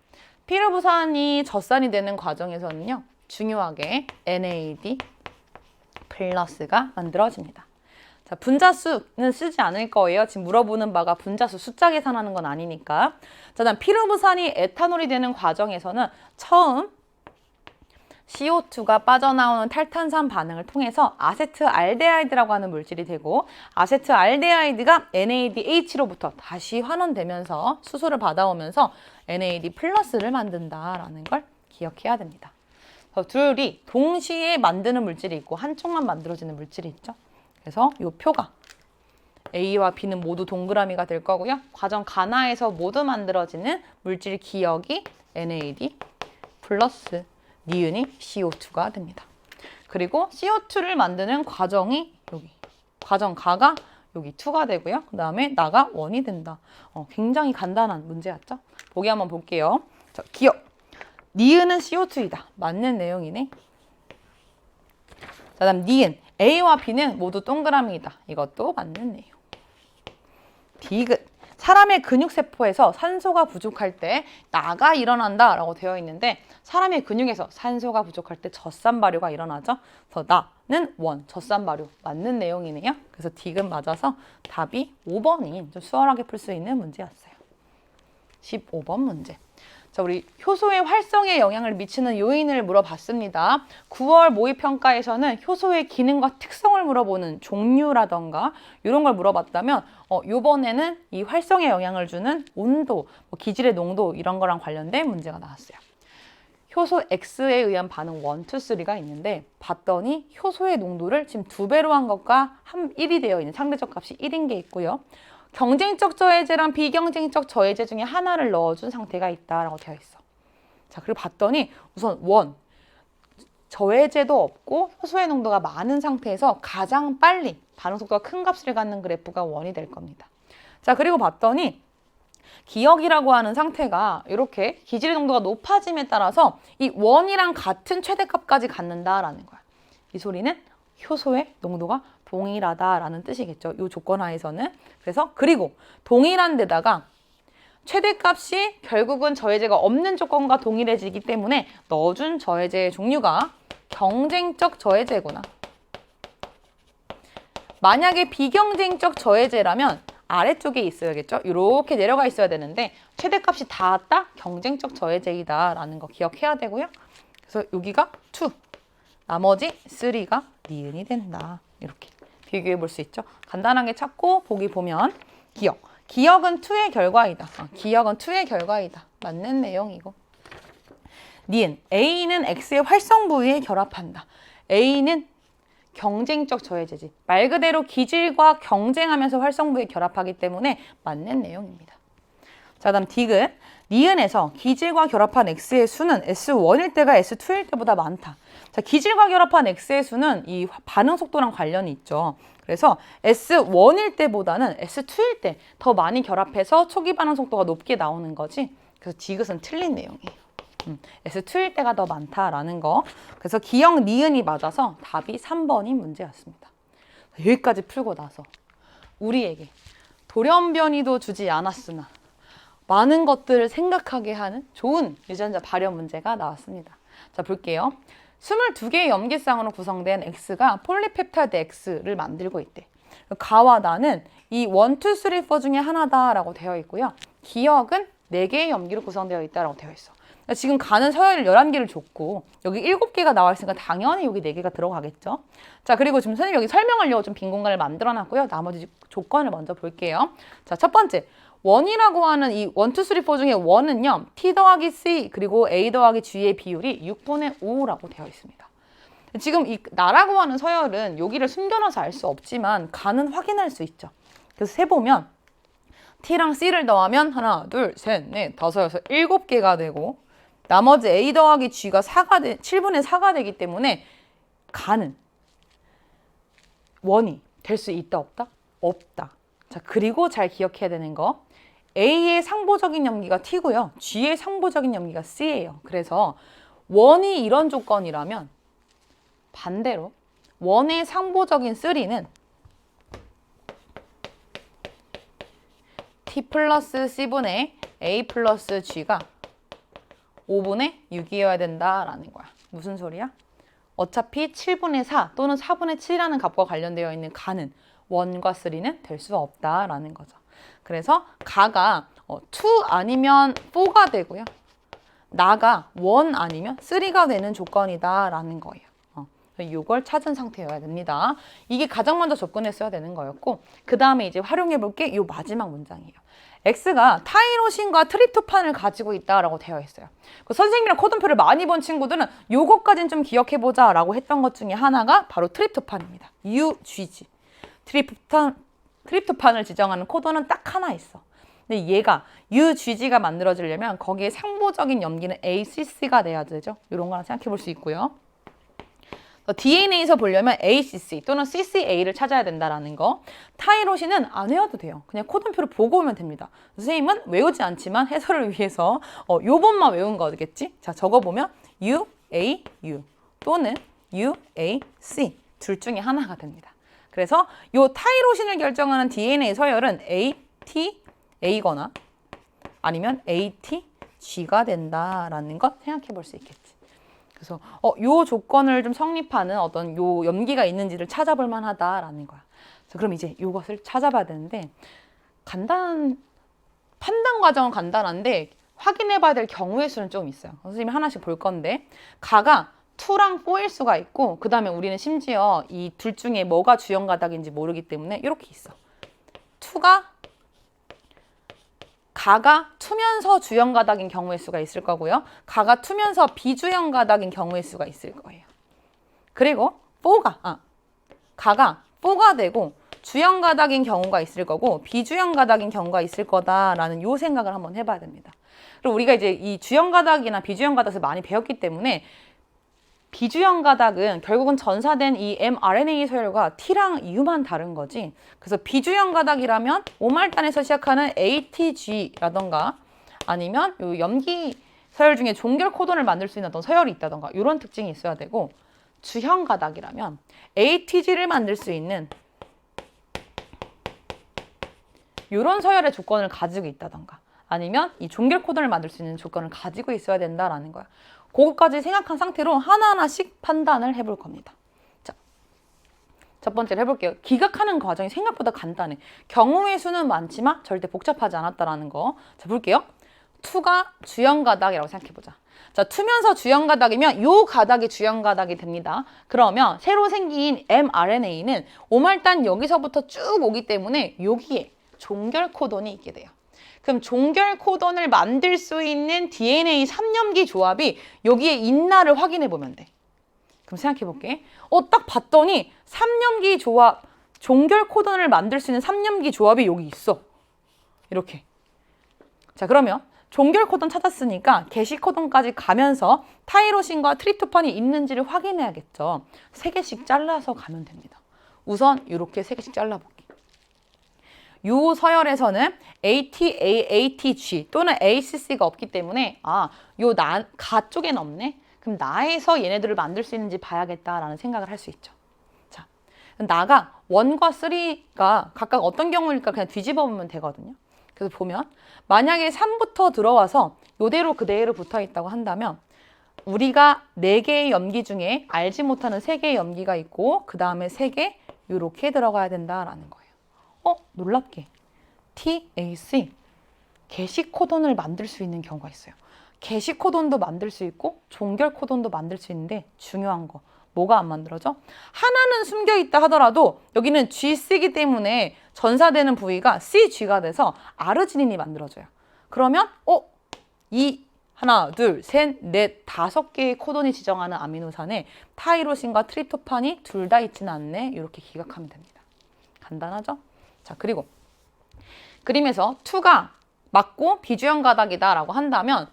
피르부산이 젖산이 되는 과정에서는요. 중요하게 NAD 플러스가 만들어집니다. 자, 분자수는 쓰지 않을 거예요. 지금 물어보는 바가 분자수 숫자 계산하는 건 아니니까. 자, 다음 피르부산이 에탄올이 되는 과정에서는 처음 CO2가 빠져나오는 탈탄산 반응을 통해서 아세트알데하이드라고 하는 물질이 되고 아세트알데하이드가 NADH로부터 다시 환원되면서 수소를 받아오면서 NAD 플러스를 만든다라는 걸 기억해야 됩니다. 그래서 둘이 동시에 만드는 물질이 있고 한쪽만 만들어지는 물질이 있죠. 그래서 이 표가 A와 B는 모두 동그라미가 될 거고요. 과정 가나에서 모두 만들어지는 물질 기억이 NAD 플러스 니은이 CO2가 됩니다. 그리고 CO2를 만드는 과정이 여기 과정 가가 여기 2가 되고요. 그 다음에 나가 1이 된다. 굉장히 간단한 문제였죠. 보기 한번 볼게요. 자, 기억. 니은은 CO2이다. 맞는 내용이네. 자, 다음 니은. A와 B는 모두 동그라미이다. 이것도 맞는 내용. 디귿. 사람의 근육세포에서 산소가 부족할 때 나가 일어난다 라고 되어 있는데 사람의 근육에서 산소가 부족할 때 젖산 발효가 일어나죠. 그래서 나는 원, 젖산 발효 맞는 내용이네요. 그래서 디귿 맞아서 답이 5번이 좀 수월하게 풀 수 있는 문제였어요. 15번 문제. 자, 우리 효소의 활성에 영향을 미치는 요인을 물어봤습니다. 9월 모의평가에서는 효소의 기능과 특성을 물어보는 종류라던가 이런 걸 물어봤다면 요번에는 이 활성에 영향을 주는 온도, 기질의 농도 이런 거랑 관련된 문제가 나왔어요. 효소 X에 의한 반응 1, 2, 3가 있는데 봤더니 효소의 농도를 지금 2배로 한 것과 1이 되어 있는 상대적 값이 1인 게 있고요. 경쟁적 저해제랑 비경쟁적 저해제 중에 하나를 넣어준 상태가 있다라고 되어 있어. 자, 그리고 봤더니 우선 원, 저해제도 없고 효소의 농도가 많은 상태에서 가장 빨리 반응 속도가 큰 값을 갖는 그래프가 원이 될 겁니다. 자, 그리고 봤더니 기억이라고 하는 상태가 이렇게 기질의 농도가 높아짐에 따라서 이 원이랑 같은 최대값까지 갖는다라는 거야. 이 소리는 효소의 농도가 동일하다라는 뜻이겠죠. 이 조건 하에서는. 그래서 그리고 동일한 데다가 최대값이 결국은 저해제가 없는 조건과 동일해지기 때문에 넣어준 저해제의 종류가 경쟁적 저해제구나. 만약에 비경쟁적 저해제라면 아래쪽에 있어야겠죠. 이렇게 내려가 있어야 되는데 최대값이 닿았다? 경쟁적 저해제이다 라는 거 기억해야 되고요. 그래서 여기가 2, 나머지 3가 니은이 된다. 이렇게 비교해 볼 수 있죠. 간단하게 찾고 보기 보면 기억. 기억은 2의 결과이다. 기억은 2의 결과이다. 맞는 내용이고. 니은. A는 X의 활성 부위에 결합한다. A는 경쟁적 저해제지. 말 그대로 기질과 경쟁하면서 활성 부위에 결합하기 때문에 맞는 내용입니다. 자, 다음 디귿. 니은에서 기질과 결합한 X의 수는 S1일 때가 S2일 때보다 많다. 자, 기질과 결합한 X의 수는 이 반응 속도랑 관련이 있죠. 그래서 S1일 때보다는 S2일 때 더 많이 결합해서 초기 반응 속도가 높게 나오는 거지. 그래서 디귿은 틀린 내용이에요. S2일 때가 더 많다라는 거. 그래서 기억 니은이 맞아서 답이 3번이 문제였습니다. 여기까지 풀고 나서 우리에게 돌연변이도 주지 않았으나 많은 것들을 생각하게 하는 좋은 유전자 발현 문제가 나왔습니다. 자, 볼게요. 22개의 염기쌍으로 구성된 X가 폴리펩타이드 X를 만들고 있대. 가와 나는 이 1, 2, 3, 4 중에 하나다라고 되어 있고요. 기억은 4개의 염기로 구성되어 있다라고 되어 있어. 지금 가는 서열 11개를 줬고 여기 7개가 나와 있으니까 당연히 여기 4개가 들어가겠죠. 자, 그리고 지금 선생님이 여기 설명하려고 좀 빈 공간을 만들어 놨고요. 나머지 조건을 먼저 볼게요. 자, 첫 번째. 원이라고 하는 이 1, 2, 3, 4 중에 원은요. T 더하기 C 그리고 A 더하기 G의 비율이 6분의 5라고 되어 있습니다. 지금 이 나라고 하는 서열은 여기를 숨겨놔서 알 수 없지만 가는 확인할 수 있죠. 그래서 세보면 T랑 C를 더하면 하나, 둘, 셋, 넷, 다섯, 여섯, 7개가 되고 나머지 A 더하기 G가 7분의 4가 되기 때문에 가는 원이 될 수 있다 없다? 없다. 자, 그리고 잘 기억해야 되는 거 A의 상보적인 염기가 T고요. G의 상보적인 염기가 C예요. 그래서 원이 이런 조건이라면 반대로 원의 상보적인 3는 T 플러스 C분의 A 플러스 G가 5분의 6이어야 된다라는 거야. 무슨 소리야? 어차피 7분의 4 또는 4분의 7이라는 값과 관련되어 있는 가는 1과 3는 될 수 없다라는 거죠. 그래서 가가 2 아니면 4가 되고요. 나가 1 아니면 3가 되는 조건이다라는 거예요. 이걸 찾은 상태여야 됩니다. 이게 가장 먼저 접근했어야 되는 거였고 그 다음에 이제 활용해 볼 게 이 마지막 문장이에요. X가 타이로신과 트립토판을 가지고 있다라고 되어 있어요. 선생님이랑 코돈표를 많이 본 친구들은 요것까지는 좀 기억해보자 라고 했던 것 중에 하나가 바로 트립토판입니다. UGG. 트립토판을 지정하는 코돈은 딱 하나 있어. 근데 얘가 UGG가 만들어지려면 거기에 상보적인 염기는 ACC가 돼야 되죠. 이런 거랑 생각해 볼 수 있고요. DNA에서 보려면 ACC 또는 CCA를 찾아야 된다라는 거. 타이로신은 안 외워도 돼요. 그냥 코돈표를 보고 오면 됩니다. 선생님은 외우지 않지만 해설을 위해서 요번만 외운 거겠지? 자, 적어보면 UAU 또는 UAC 둘 중에 하나가 됩니다. 그래서 요 타이로신을 결정하는 DNA 서열은 ATA거나 아니면 ATG가 된다라는 것 생각해 볼 수 있겠지. 그래서 요 조건을 좀 성립하는 어떤 요 염기가 있는지를 찾아볼 만하다라는 거야. 그럼 이제 요것을 찾아봐야 되는데 판단 과정은 간단한데 확인해 봐야 될 경우의 수는 좀 있어요. 선생님이 하나씩 볼 건데 가가 2랑 4일 수가 있고 그 다음에 우리는 심지어 이 둘 중에 뭐가 주연 가닥인지 모르기 때문에 이렇게 있어. 2가 가가 투면서 주연 가닥인 경우의 수가 있을 거고요. 가가 투면서 비주연 가닥인 경우의 수가 있을 거예요. 그리고 가가 4가 되고 주연 가닥인 경우가 있을 거고 비주연 가닥인 경우가 있을 거다라는 요 생각을 한번 해봐야 됩니다. 그리고 우리가 이제 이 주연 가닥이나 비주연 가닥을 많이 배웠기 때문에 비주연 가닥은 결국은 전사된 이 mRNA 서열과 T랑 U만 다른 거지. 그래서 비주연 가닥이라면 오말단에서 시작하는 ATG라던가 아니면 요 염기 서열 중에 종결 코돈을 만들 수 있는 어떤 서열이 있다던가 이런 특징이 있어야 되고 주연 가닥이라면 ATG를 만들 수 있는 이런 서열의 조건을 가지고 있다던가 아니면 이 종결 코돈을 만들 수 있는 조건을 가지고 있어야 된다라는 거야. 그것까지 생각한 상태로 하나하나씩 판단을 해볼 겁니다. 자, 첫 번째로 해볼게요. 기각하는 과정이 생각보다 간단해. 경우의 수는 많지만 절대 복잡하지 않았다라는 거. 자, 볼게요. 2가 주연 가닥이라고 생각해보자. 자, 투면서 주연 가닥이면 요 가닥이 주연 가닥이 됩니다. 그러면 새로 생긴 mRNA는 오말단 여기서부터 쭉 오기 때문에 여기에 종결 코돈이 있게 돼요. 그럼 종결 코돈을 만들 수 있는 DNA 3염기 조합이 여기에 있나를 확인해 보면 돼. 그럼 생각해 볼게. 딱 봤더니 3염기 조합, 종결 코돈을 만들 수 있는 3염기 조합이 여기 있어. 이렇게. 자, 그러면 종결 코돈 찾았으니까 게시 코돈까지 가면서 타이로신과 트립토판이 있는지를 확인해야겠죠. 3개씩 잘라서 가면 됩니다. 우선 이렇게 3개씩 잘라볼게. 요 서열에서는 ATA, ATG 또는 ACC가 없기 때문에 요 가 쪽에는 없네. 그럼 나에서 얘네들을 만들 수 있는지 봐야겠다라는 생각을 할 수 있죠. 자, 나가 1과 3가 각각 어떤 경우일까 그냥 뒤집어 보면 되거든요. 그래서 보면 만약에 3부터 들어와서 요대로 그대로 붙어 있다고 한다면 우리가 4개의 염기 중에 알지 못하는 3개의 염기가 있고 그 다음에 3개 요렇게 들어가야 된다라는 거예요. 놀랍게 TAC 게시 코돈을 만들 수 있는 경우가 있어요. 게시 코돈도 만들 수 있고 종결 코돈도 만들 수 있는데 중요한 거 뭐가 안 만들어져? 하나는 숨겨 있다 하더라도 여기는 GC이기 때문에 전사되는 부위가 CG가 돼서 아르지닌이 만들어져요. 그러면 이 하나, 둘, 셋, 넷, 5개의 코돈이 지정하는 아미노산에 타이로신과 트립토판이 둘 다 있지는 않네. 이렇게 기각하면 됩니다. 간단하죠? 자, 그리고 그림에서 2가 맞고 비주연 가닥이다라고 한다면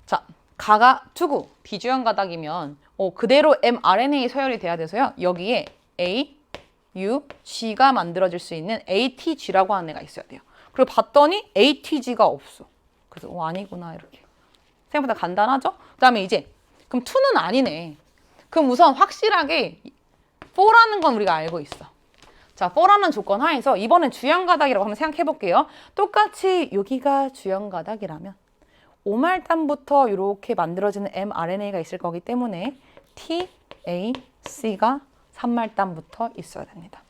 자, 가가 2고 비주연 가닥이면 그대로 mRNA 서열이 돼야 돼서요. 여기에 A, U, G가 만들어질 수 있는 ATG라고 하는 애가 있어야 돼요. 그리고 봤더니 ATG가 없어. 그래서 아니구나 이렇게. 생각보다 간단하죠? 그 다음에 이제 그럼 2는 아니네. 그럼 우선 확실하게 4라는 건 우리가 알고 있어. 자, 4라는 조건 하에서 이번엔 주연 가닥이라고 한번 생각해 볼게요. 똑같이 여기가 주연 가닥이라면 오말단부터 이렇게 만들어지는 mRNA가 있을 거기 때문에 TAC가 3말단부터 있어야 됩니다.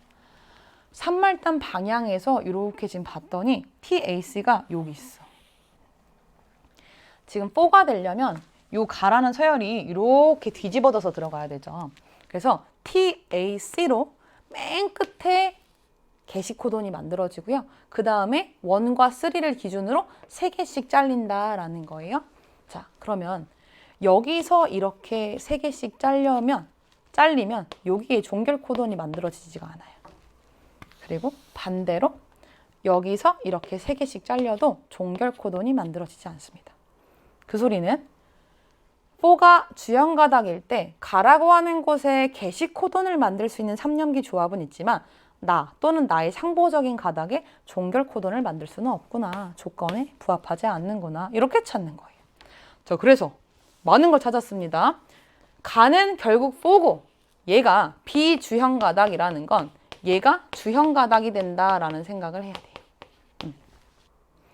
3말단 방향에서 이렇게 지금 봤더니 TAC가 여기 있어. 지금 4가 되려면 요 가라는 서열이 이렇게 뒤집어져서 들어가야 되죠. 그래서 TAC로 맨 끝에 게시 코돈이 만들어지고요. 그 다음에 1과 3를 기준으로 3개씩 잘린다라는 거예요. 자, 그러면 여기서 이렇게 3개씩 잘리면 여기에 종결 코돈이 만들어지지가 않아요. 그리고 반대로 여기서 이렇게 3개씩 잘려도 종결 코돈이 만들어지지 않습니다. 그 소리는 4가 주형 가닥일 때 가라고 하는 곳에 게시 코돈을 만들 수 있는 3염기 조합은 있지만 나 또는 나의 상보적인 가닥에 종결 코돈을 만들 수는 없구나. 조건에 부합하지 않는구나. 이렇게 찾는 거예요. 자, 그래서 많은 걸 찾았습니다. 가는 결국 4고 얘가 비주형 가닥이라는 건 얘가 주형 가닥이 된다라는 생각을 해야 돼요.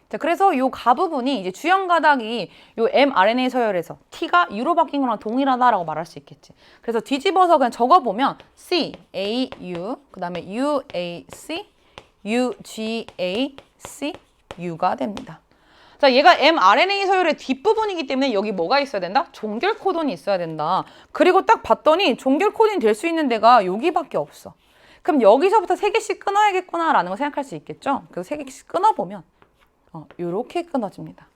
자, 그래서 요 가 부분이 이제 주형 가닥이 요 mRNA 서열에서 T가 U로 바뀐 거랑 동일하다라고 말할 수 있겠지. 그래서 뒤집어서 그냥 적어보면 C, A, U, 그 다음에 U, A, C, U, G, A, C, U가 됩니다. 자, 얘가 mRNA 서열의 뒷부분이기 때문에 여기 뭐가 있어야 된다? 종결 코돈이 있어야 된다. 그리고 딱 봤더니 종결 코돈이 될 수 있는 데가 여기밖에 없어. 그럼 여기서부터 3개씩 끊어야겠구나라는 거 생각할 수 있겠죠? 그래서 3개씩 끊어보면 요렇게 끊어집니다.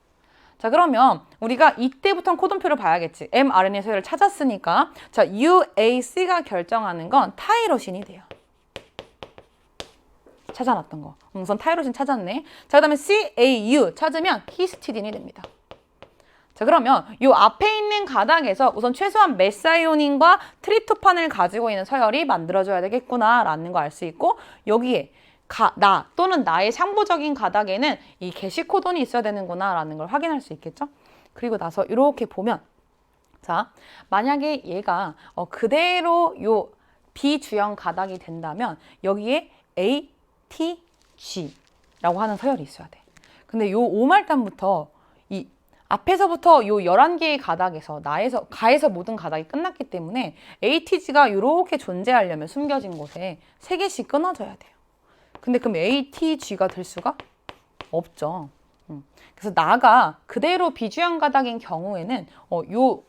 자, 그러면 우리가 이때부터는 코돈표를 봐야겠지. mRNA 서열을 찾았으니까 자, UAC가 결정하는 건 타이로신이 돼요. 찾아놨던 거. 우선 타이로신 찾았네. 자, 그 다음에 CAU 찾으면 히스티딘이 됩니다. 자, 그러면 요 앞에 있는 가닥에서 우선 최소한 메사이오닌과 트립토판을 가지고 있는 서열이 만들어져야 되겠구나라는 거 알 수 있고 여기에 나 또는 나의 상보적인 가닥에는 이 게시 코돈이 있어야 되는구나라는 걸 확인할 수 있겠죠? 그리고 나서 이렇게 보면 자, 만약에 얘가 그대로 요 비주형 가닥이 된다면 여기에 ATG라고 하는 서열이 있어야 돼. 근데 요 5말단부터 이 앞에서부터 요 11개의 가닥에서 가에서 모든 가닥이 끝났기 때문에 ATG가 이렇게 존재하려면 숨겨진 곳에 3개씩 끊어져야 돼요. 근데 그럼 ATG가 될 수가 없죠. 그래서 나가 그대로 비주형 가닥인 경우에는 요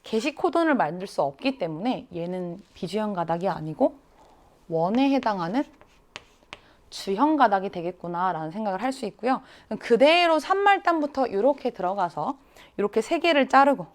게시 코돈을 만들 수 없기 때문에 얘는 비주형 가닥이 아니고 원에 해당하는 주형 가닥이 되겠구나라는 생각을 할 수 있고요. 그대로 3말단부터 이렇게 들어가서 이렇게 3개를 자르고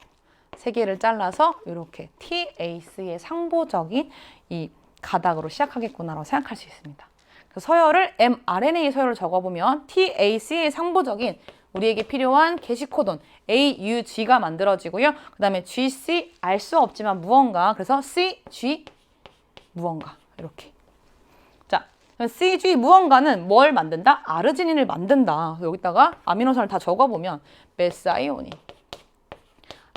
3개를 잘라서 이렇게 TAC의 상보적인 이 가닥으로 시작하겠구나라고 생각할 수 있습니다. 서열을 mRNA 서열을 적어보면 TAC의 상보적인 우리에게 필요한 게시 코돈 AUG가 만들어지고요. 그 다음에 GC 알 수 없지만 무언가 그래서 CG 무언가 이렇게. 자, CG 무언가는 뭘 만든다? 아르지닌을 만든다. 여기다가 아미노산을 다 적어보면 메사이오닌,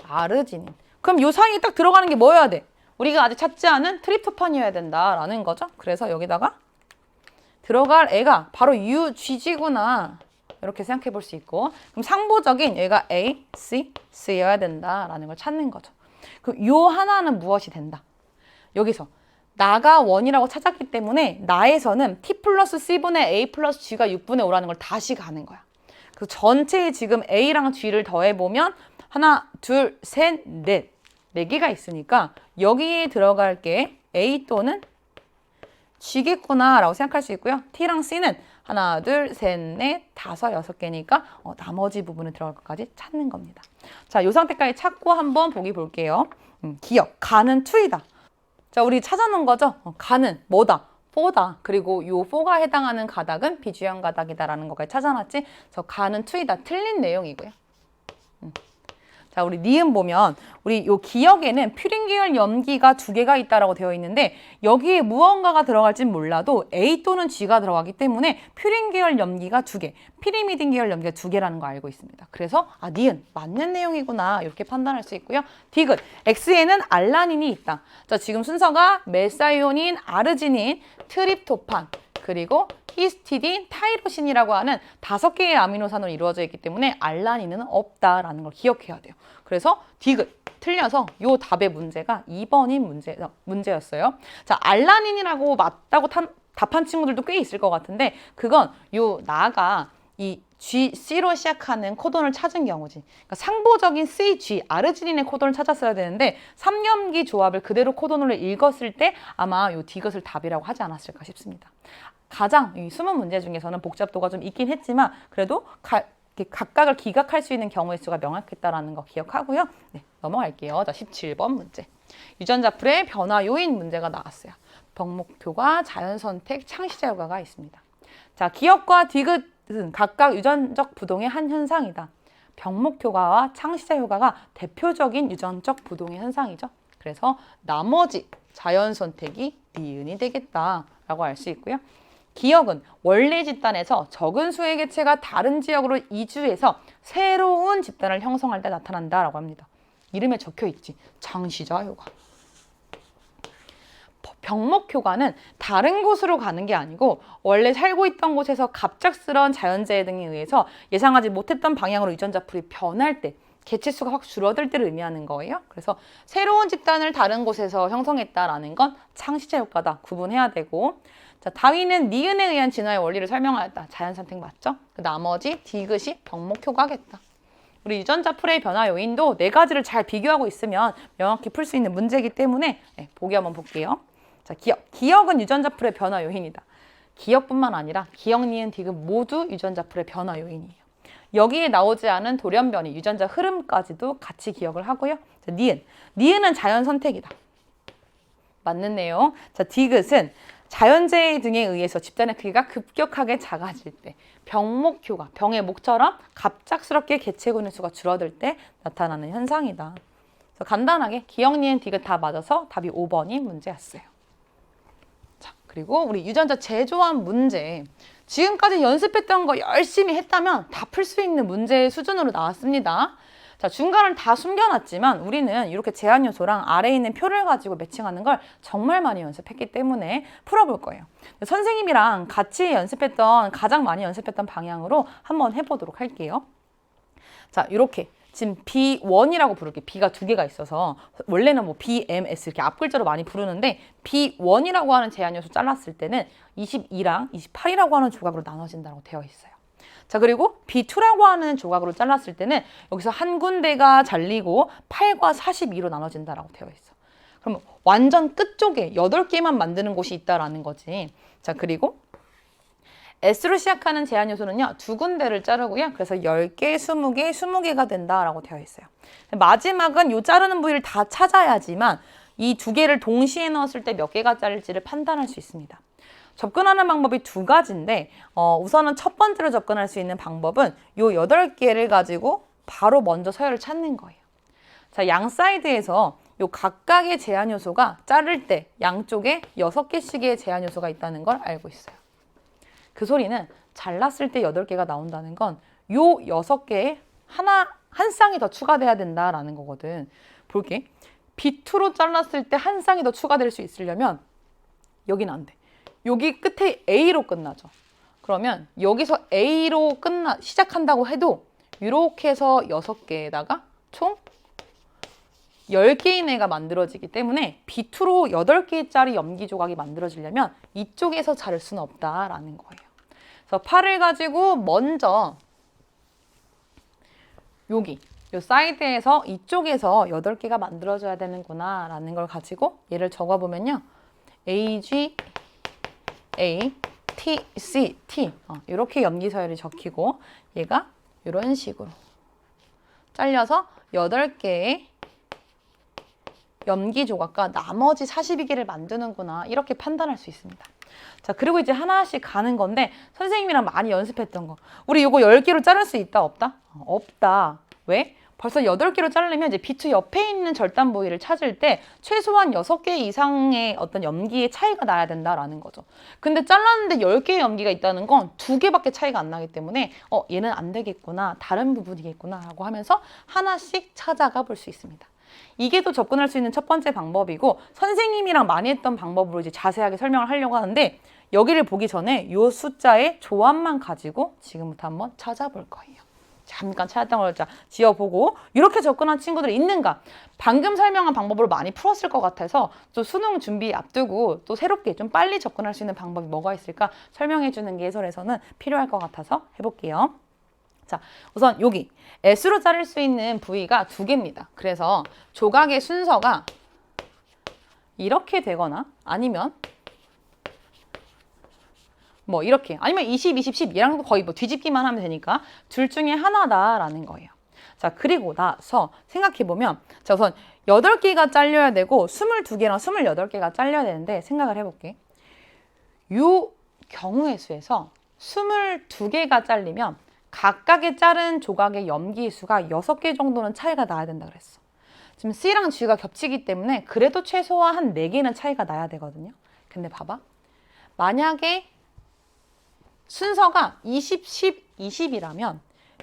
아르지닌. 그럼 요 사이에 딱 들어가는 게 뭐여야 돼? 우리가 아직 찾지 않은 트립토판이어야 된다라는 거죠. 그래서 여기다가 들어갈 애가 바로 UGG구나 이렇게 생각해 볼 수 있고 그럼 상보적인 얘가 A, C, C여야 된다라는 걸 찾는 거죠. 그럼 요 하나는 무엇이 된다? 여기서 나가 원이라고 찾았기 때문에 나에서는 T 플러스 C분의 A 플러스 G가 6분의 5라는 걸 다시 가는 거야. 그래서 전체에 지금 A랑 G를 더해보면 하나, 둘, 셋, 넷 4개가 있으니까 여기에 들어갈 게 A 또는 G겠구나 라고 생각할 수 있고요. T랑 C는 하나, 둘, 셋, 넷, 다섯, 6개니까 나머지 부분에 들어갈 것까지 찾는 겁니다. 자, 이 상태까지 찾고 한번 보기 볼게요. 기억, 가는 2이다. 자, 우리 찾아놓은 거죠? 가는 뭐다? 4다. 그리고 요 4가 해당하는 가닥은 비주형 가닥이다라는 것까지 찾아놨지? 저 가는 2이다. 틀린 내용이고요. 자, 우리 니은 보면 우리 요 기억에는 퓨린 계열 염기가 2개가 있다라고 되어 있는데 여기에 무언가가 들어갈진 몰라도 A 또는 G가 들어가기 때문에 퓨린 계열 염기가 2개, 피리미딘 계열 염기가 2개라는 거 알고 있습니다. 그래서 니은 맞는 내용이구나 이렇게 판단할 수 있고요. 디귿 X에는 알라닌이 있다. 자, 지금 순서가 메사이오닌, 아르지닌, 트립토판 그리고 히스티딘, 타이로신이라고 하는 5개의 아미노산으로 이루어져 있기 때문에 알라닌은 없다라는 걸 기억해야 돼요. 그래서 디귿 틀려서 요 답의 문제가 2번인 문제였어요. 자, 알라닌이라고 맞다고 답한 친구들도 꽤 있을 것 같은데 그건 요 나가 이 GC로 시작하는 코돈을 찾은 경우지. 그러니까 상보적인 CG, 아르지닌의 코돈을 찾았어야 되는데 3염기 조합을 그대로 코돈으로 읽었을 때 아마 요 디귿을 답이라고 하지 않았을까 싶습니다. 가장 이 숨은 문제 중에서는 복잡도가 좀 있긴 했지만 그래도 각각을 기각할 수 있는 경우의 수가 명확했다라는 거 기억하고요. 네, 넘어갈게요. 자, 17번 문제. 유전자풀의 변화 요인 문제가 나왔어요. 덕목표가 자연선택 창시자 효과가 있습니다. 자, 기억과 디귿은 각각 유전적 부동의 한 현상이다. 병목 효과와 창시자 효과가 대표적인 유전적 부동의 현상이죠. 그래서 나머지 자연 선택이 니은이 되겠다라고 알 수 있고요. 기역은 원래 집단에서 적은 수의 개체가 다른 지역으로 이주해서 새로운 집단을 형성할 때 나타난다라고 합니다. 이름에 적혀 있지. 창시자 효과. 병목 효과는 다른 곳으로 가는 게 아니고 원래 살고 있던 곳에서 갑작스러운 자연재해 등에 의해서 예상하지 못했던 방향으로 유전자 풀이 변할 때 개체수가 확 줄어들 때를 의미하는 거예요. 그래서 새로운 집단을 다른 곳에서 형성했다라는 건 창시자 효과다. 구분해야 되고, 자, 다윈은 니은에 의한 진화의 원리를 설명하였다. 자연 선택 맞죠? 그 나머지 디귿이 병목 효과겠다. 우리 유전자 풀의 변화 요인도 네 가지를 잘 비교하고 있으면 명확히 풀 수 있는 문제이기 때문에 보기 한번 볼게요. 자, 기역. 기역은 유전자 풀의 변화 요인이다. 기역뿐만 아니라 기역, 니은, 디귿 모두 유전자 풀의 변화 요인이에요. 여기에 나오지 않은 돌연변이, 유전자 흐름까지도 같이 기억을 하고요. 자, 니은. 니은은 자연 선택이다. 맞는 내용. 자, 디귿은 자연재해 등에 의해서 집단의 크기가 급격하게 작아질 때, 병목 효과, 병의 목처럼 갑작스럽게 개체군의 수가 줄어들 때 나타나는 현상이다. 그래서 간단하게 기역, 니은, 디귿 다 맞아서 답이 5번이 문제였어요. 자, 그리고 우리 유전자 제조한 문제. 지금까지 연습했던 거 열심히 했다면 다 풀 수 있는 문제 수준으로 나왔습니다. 자, 중간을 다 숨겨놨지만 우리는 이렇게 제한 요소랑 아래에 있는 표를 가지고 매칭하는 걸 정말 많이 연습했기 때문에 풀어볼 거예요. 선생님이랑 같이 연습했던, 가장 많이 연습했던 방향으로 한번 해보도록 할게요. 자, 이렇게 지금 B1이라고 부를게요. B가 두 개가 있어서 원래는 뭐 BMS 이렇게 앞글자로 많이 부르는데 B1이라고 하는 제한 요소 잘랐을 때는 22랑 28이라고 하는 조각으로 나눠진다고 되어 있어요. 자, 그리고 B2라고 하는 조각으로 잘랐을 때는 여기서 한 군데가 잘리고 8과 42로 나눠진다라고 되어 있어. 그럼 완전 끝쪽에 8개만 만드는 곳이 있다라는 거지. 자, 그리고 S로 시작하는 제한 요소는요, 두 군데를 자르고요. 그래서 10개, 20개, 20개가 된다라고 되어 있어요. 마지막은 이 자르는 부위를 다 찾아야지만 이 두 개를 동시에 넣었을 때 몇 개가 자를지를 판단할 수 있습니다. 접근하는 방법이 두 가지인데 우선은 첫 번째로 접근할 수 있는 방법은 이 8개를 가지고 바로 먼저 서열을 찾는 거예요. 자, 양 사이드에서 이 각각의 제한 요소가 자를 때 양쪽에 6개씩의 제한 요소가 있다는 걸 알고 있어요. 그 소리는 잘랐을 때 8개가 나온다는 건 요 6개에 한 쌍이 더 추가돼야 된다라는 거거든. 볼게. B2로 잘랐을 때 한 쌍이 더 추가될 수 있으려면 여기는 안 돼. 여기 끝에 A로 끝나죠. 그러면 여기서 A로 시작한다고 해도 이렇게 해서 6개에다가 총 10개인 애가 만들어지기 때문에 B2로 8개짜리 염기 조각이 만들어지려면 이쪽에서 자를 수는 없다라는 거예요. 그래서 팔을 가지고 먼저 여기 이 사이드에서 이쪽에서 8개가 만들어져야 되는구나 라는 걸 가지고 얘를 적어보면요. AG, A, T, C, T 이렇게 염기 서열이 적히고 얘가 이런 식으로 잘려서 8개의 염기 조각과 나머지 42개를 만드는구나 이렇게 판단할 수 있습니다. 자, 그리고 이제 하나씩 가는 건데 선생님이랑 많이 연습했던 거. 우리 이거 10개로 자를 수 있다 없다? 없다. 왜? 벌써 8개로 자르려면 이제 B2 옆에 있는 절단 부위를 찾을 때 최소한 6개 이상의 어떤 염기의 차이가 나야 된다라는 거죠. 근데 잘랐는데 10개의 염기가 있다는 건 2개밖에 차이가 안 나기 때문에 얘는 안 되겠구나, 다른 부분이겠구나 라고 하면서 하나씩 찾아가 볼 수 있습니다. 이게 또 접근할 수 있는 첫 번째 방법이고 선생님이랑 많이 했던 방법으로 이제 자세하게 설명을 하려고 하는데 여기를 보기 전에 이 숫자의 조합만 가지고 지금부터 한번 찾아볼 거예요. 잠깐 찾았던 걸 지어보고 이렇게 접근한 친구들이 있는가? 방금 설명한 방법으로 많이 풀었을 것 같아서 또 수능 준비 앞두고 또 새롭게 좀 빨리 접근할 수 있는 방법이 뭐가 있을까 설명해 주는 게 해설에서는 필요할 것 같아서 해볼게요. 자, 우선 여기 S로 자를 수 있는 부위가 2개입니다. 그래서 조각의 순서가 이렇게 되거나 아니면 뭐 이렇게 아니면 20, 20, 12랑 거의 뭐 뒤집기만 하면 되니까 둘 중에 하나다라는 거예요. 자, 그리고 나서 생각해보면 자, 우선 8개가 잘려야 되고 22개랑 28개가 잘려야 되는데 생각을 해볼게. 이 경우의 수에서 22개가 잘리면 각각의 자른 조각의 염기의 수가 6개 정도는 차이가 나야 된다 그랬어. 지금 C랑 G가 겹치기 때문에 그래도 최소한 한 4개는 차이가 나야 되거든요. 근데 봐봐. 만약에 순서가 20, 10, 20이라면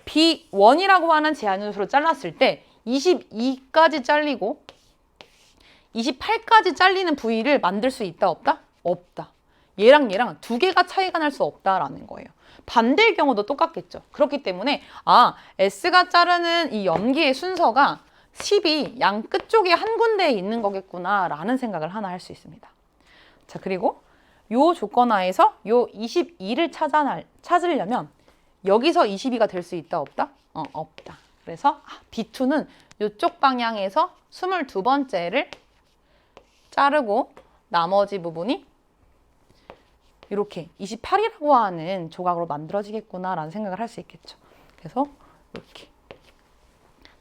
B1이라고 하는 제한수로 잘랐을 때 22까지 잘리고 28까지 잘리는 부위를 만들 수 있다 없다? 없다. 얘랑 2개가 차이가 날 수 없다라는 거예요. 반대의 경우도 똑같겠죠. 그렇기 때문에 S가 자르는 이 염기의 순서가 10이 양 끝쪽에 한 군데에 있는 거겠구나 라는 생각을 하나 할 수 있습니다. 자, 그리고 요 조건하에서 요 22를 찾으려면 여기서 22가 될 수 있다 없다? 없다. 그래서 B2는 이쪽 방향에서 22번째를 자르고 나머지 부분이 이렇게 28이라고 하는 조각으로 만들어지겠구나 라는 생각을 할 수 있겠죠. 그래서 이렇게.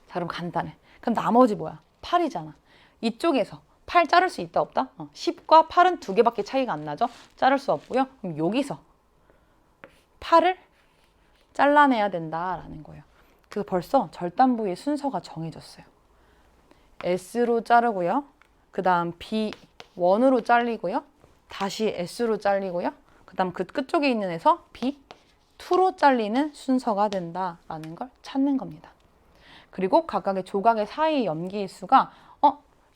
자, 그럼 간단해. 그럼 나머지 뭐야? 8이잖아. 이쪽에서 8 자를 수 있다 없다? 10과 8은 2개밖에 차이가 안 나죠? 자를 수 없고요. 그럼 여기서 8을 잘라내야 된다라는 거예요. 그래서 벌써 절단 부위의 순서가 정해졌어요. S로 자르고요. 그 다음 B1으로 잘리고요. 다시 S로 잘리고요. 그 다음 그 끝쪽에 있는 에서 B2로 잘리는 순서가 된다라는 걸 찾는 겁니다. 그리고 각각의 조각의 사이 염기의 수가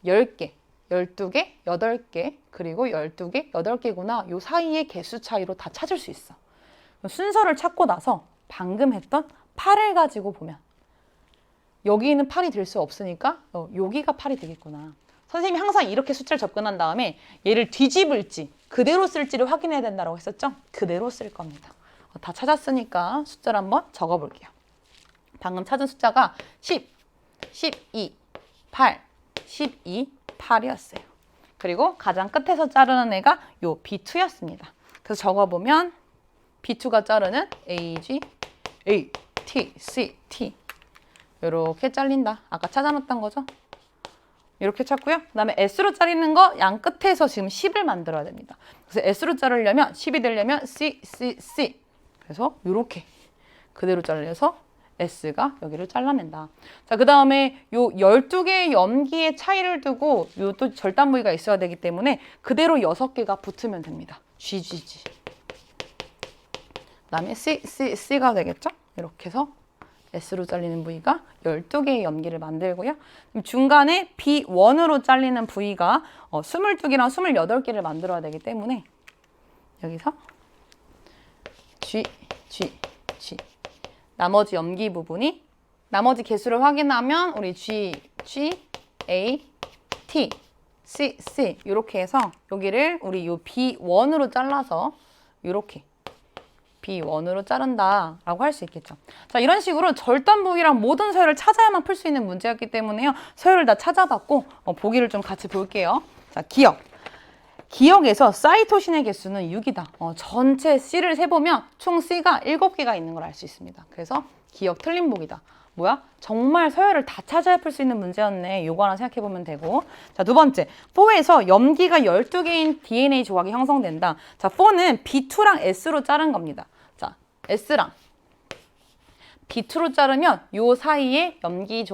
10개, 12개, 8개, 그리고 12개, 8개구나. 요 사이의 개수 차이로 다 찾을 수 있어. 순서를 찾고 나서 방금 했던 8을 가지고 보면 여기는 8이 될 수 없으니까 여기가 8이 되겠구나. 선생님이 항상 이렇게 숫자를 접근한 다음에 얘를 뒤집을지 그대로 쓸지를 확인해야 된다고 했었죠? 그대로 쓸 겁니다. 다 찾았으니까 숫자를 한번 적어볼게요. 방금 찾은 숫자가 10, 12, 8, 12, 8이었어요. 그리고 가장 끝에서 자르는 애가 요 B2였습니다. 그래서 적어보면 B2가 자르는 AG, A, T, C, T 이렇게 잘린다. 아까 찾아놨던 거죠? 이렇게 찾고요. 그 다음에 S로 자르는 거 양 끝에서 지금 10을 만들어야 됩니다. 그래서 S로 자르려면 10이 되려면 C, C, C. 그래서 이렇게 그대로 잘려서 S가 여기를 잘라낸다. 자, 그 다음에 요 12개의 염기의 차이를 두고 요 또 절단 부위가 있어야 되기 때문에 그대로 6개가 붙으면 됩니다. G, G, G. 그 다음에 C, C, C가 되겠죠? 이렇게 해서 S로 잘리는 부위가 12개의 염기를 만들고요. 중간에 B1으로 잘리는 부위가 22개랑 28개를 만들어야 되기 때문에 여기서 G, G, G. 나머지 염기 부분이 나머지 개수를 확인하면 우리 G, G, A, T, C, C 이렇게 해서 여기를 우리 요 B1으로 잘라서 이렇게 B1으로 자른다라고 할 수 있겠죠. 자, 이런 식으로 절단 부위랑 모든 서열을 찾아야만 풀 수 있는 문제였기 때문에요. 서열을 다 찾아봤고 보기를 좀 같이 볼게요. 자, 기억. 기억에서 사이토신의 개수는 6이다. 전체 C를 세보면 총 C가 7개가 있는 걸 알 수 있습니다. 그래서 기억 틀린 보기다. 뭐야? 정말 서열을 다 찾아야 풀 수 있는 문제였네. 요거 하나 생각해보면 되고. 자, 두 번째. 4에서 염기가 12개인 DNA 조각이 형성된다. 자, 4는 B2랑 S로 자른 겁니다. 자, S랑 B2로 자르면 요 사이에 염기의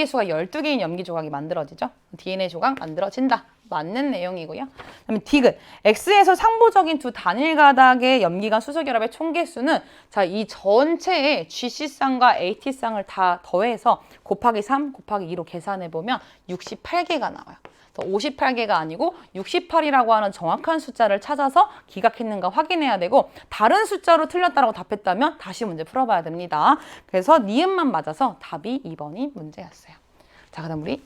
수가 12개인 염기 조각이 만들어지죠. DNA 조각 만들어진다. 맞는 내용이고요. 그다음에 디귿. X에서 상부적인 두 단일 가닥의 염기간 수소결합의 총 개수는 자, 이 전체의 GC쌍과 AT쌍을 다 더해서 곱하기 3 곱하기 2로 계산해 보면 68개가 나와요. 58개가 아니고 68이라고 하는 정확한 숫자를 찾아서 기각했는가 확인해야 되고 다른 숫자로 틀렸다라고 답했다면 다시 문제 풀어봐야 됩니다. 그래서 니은만 맞아서 답이 2번이 문제였어요. 자, 그다음 우리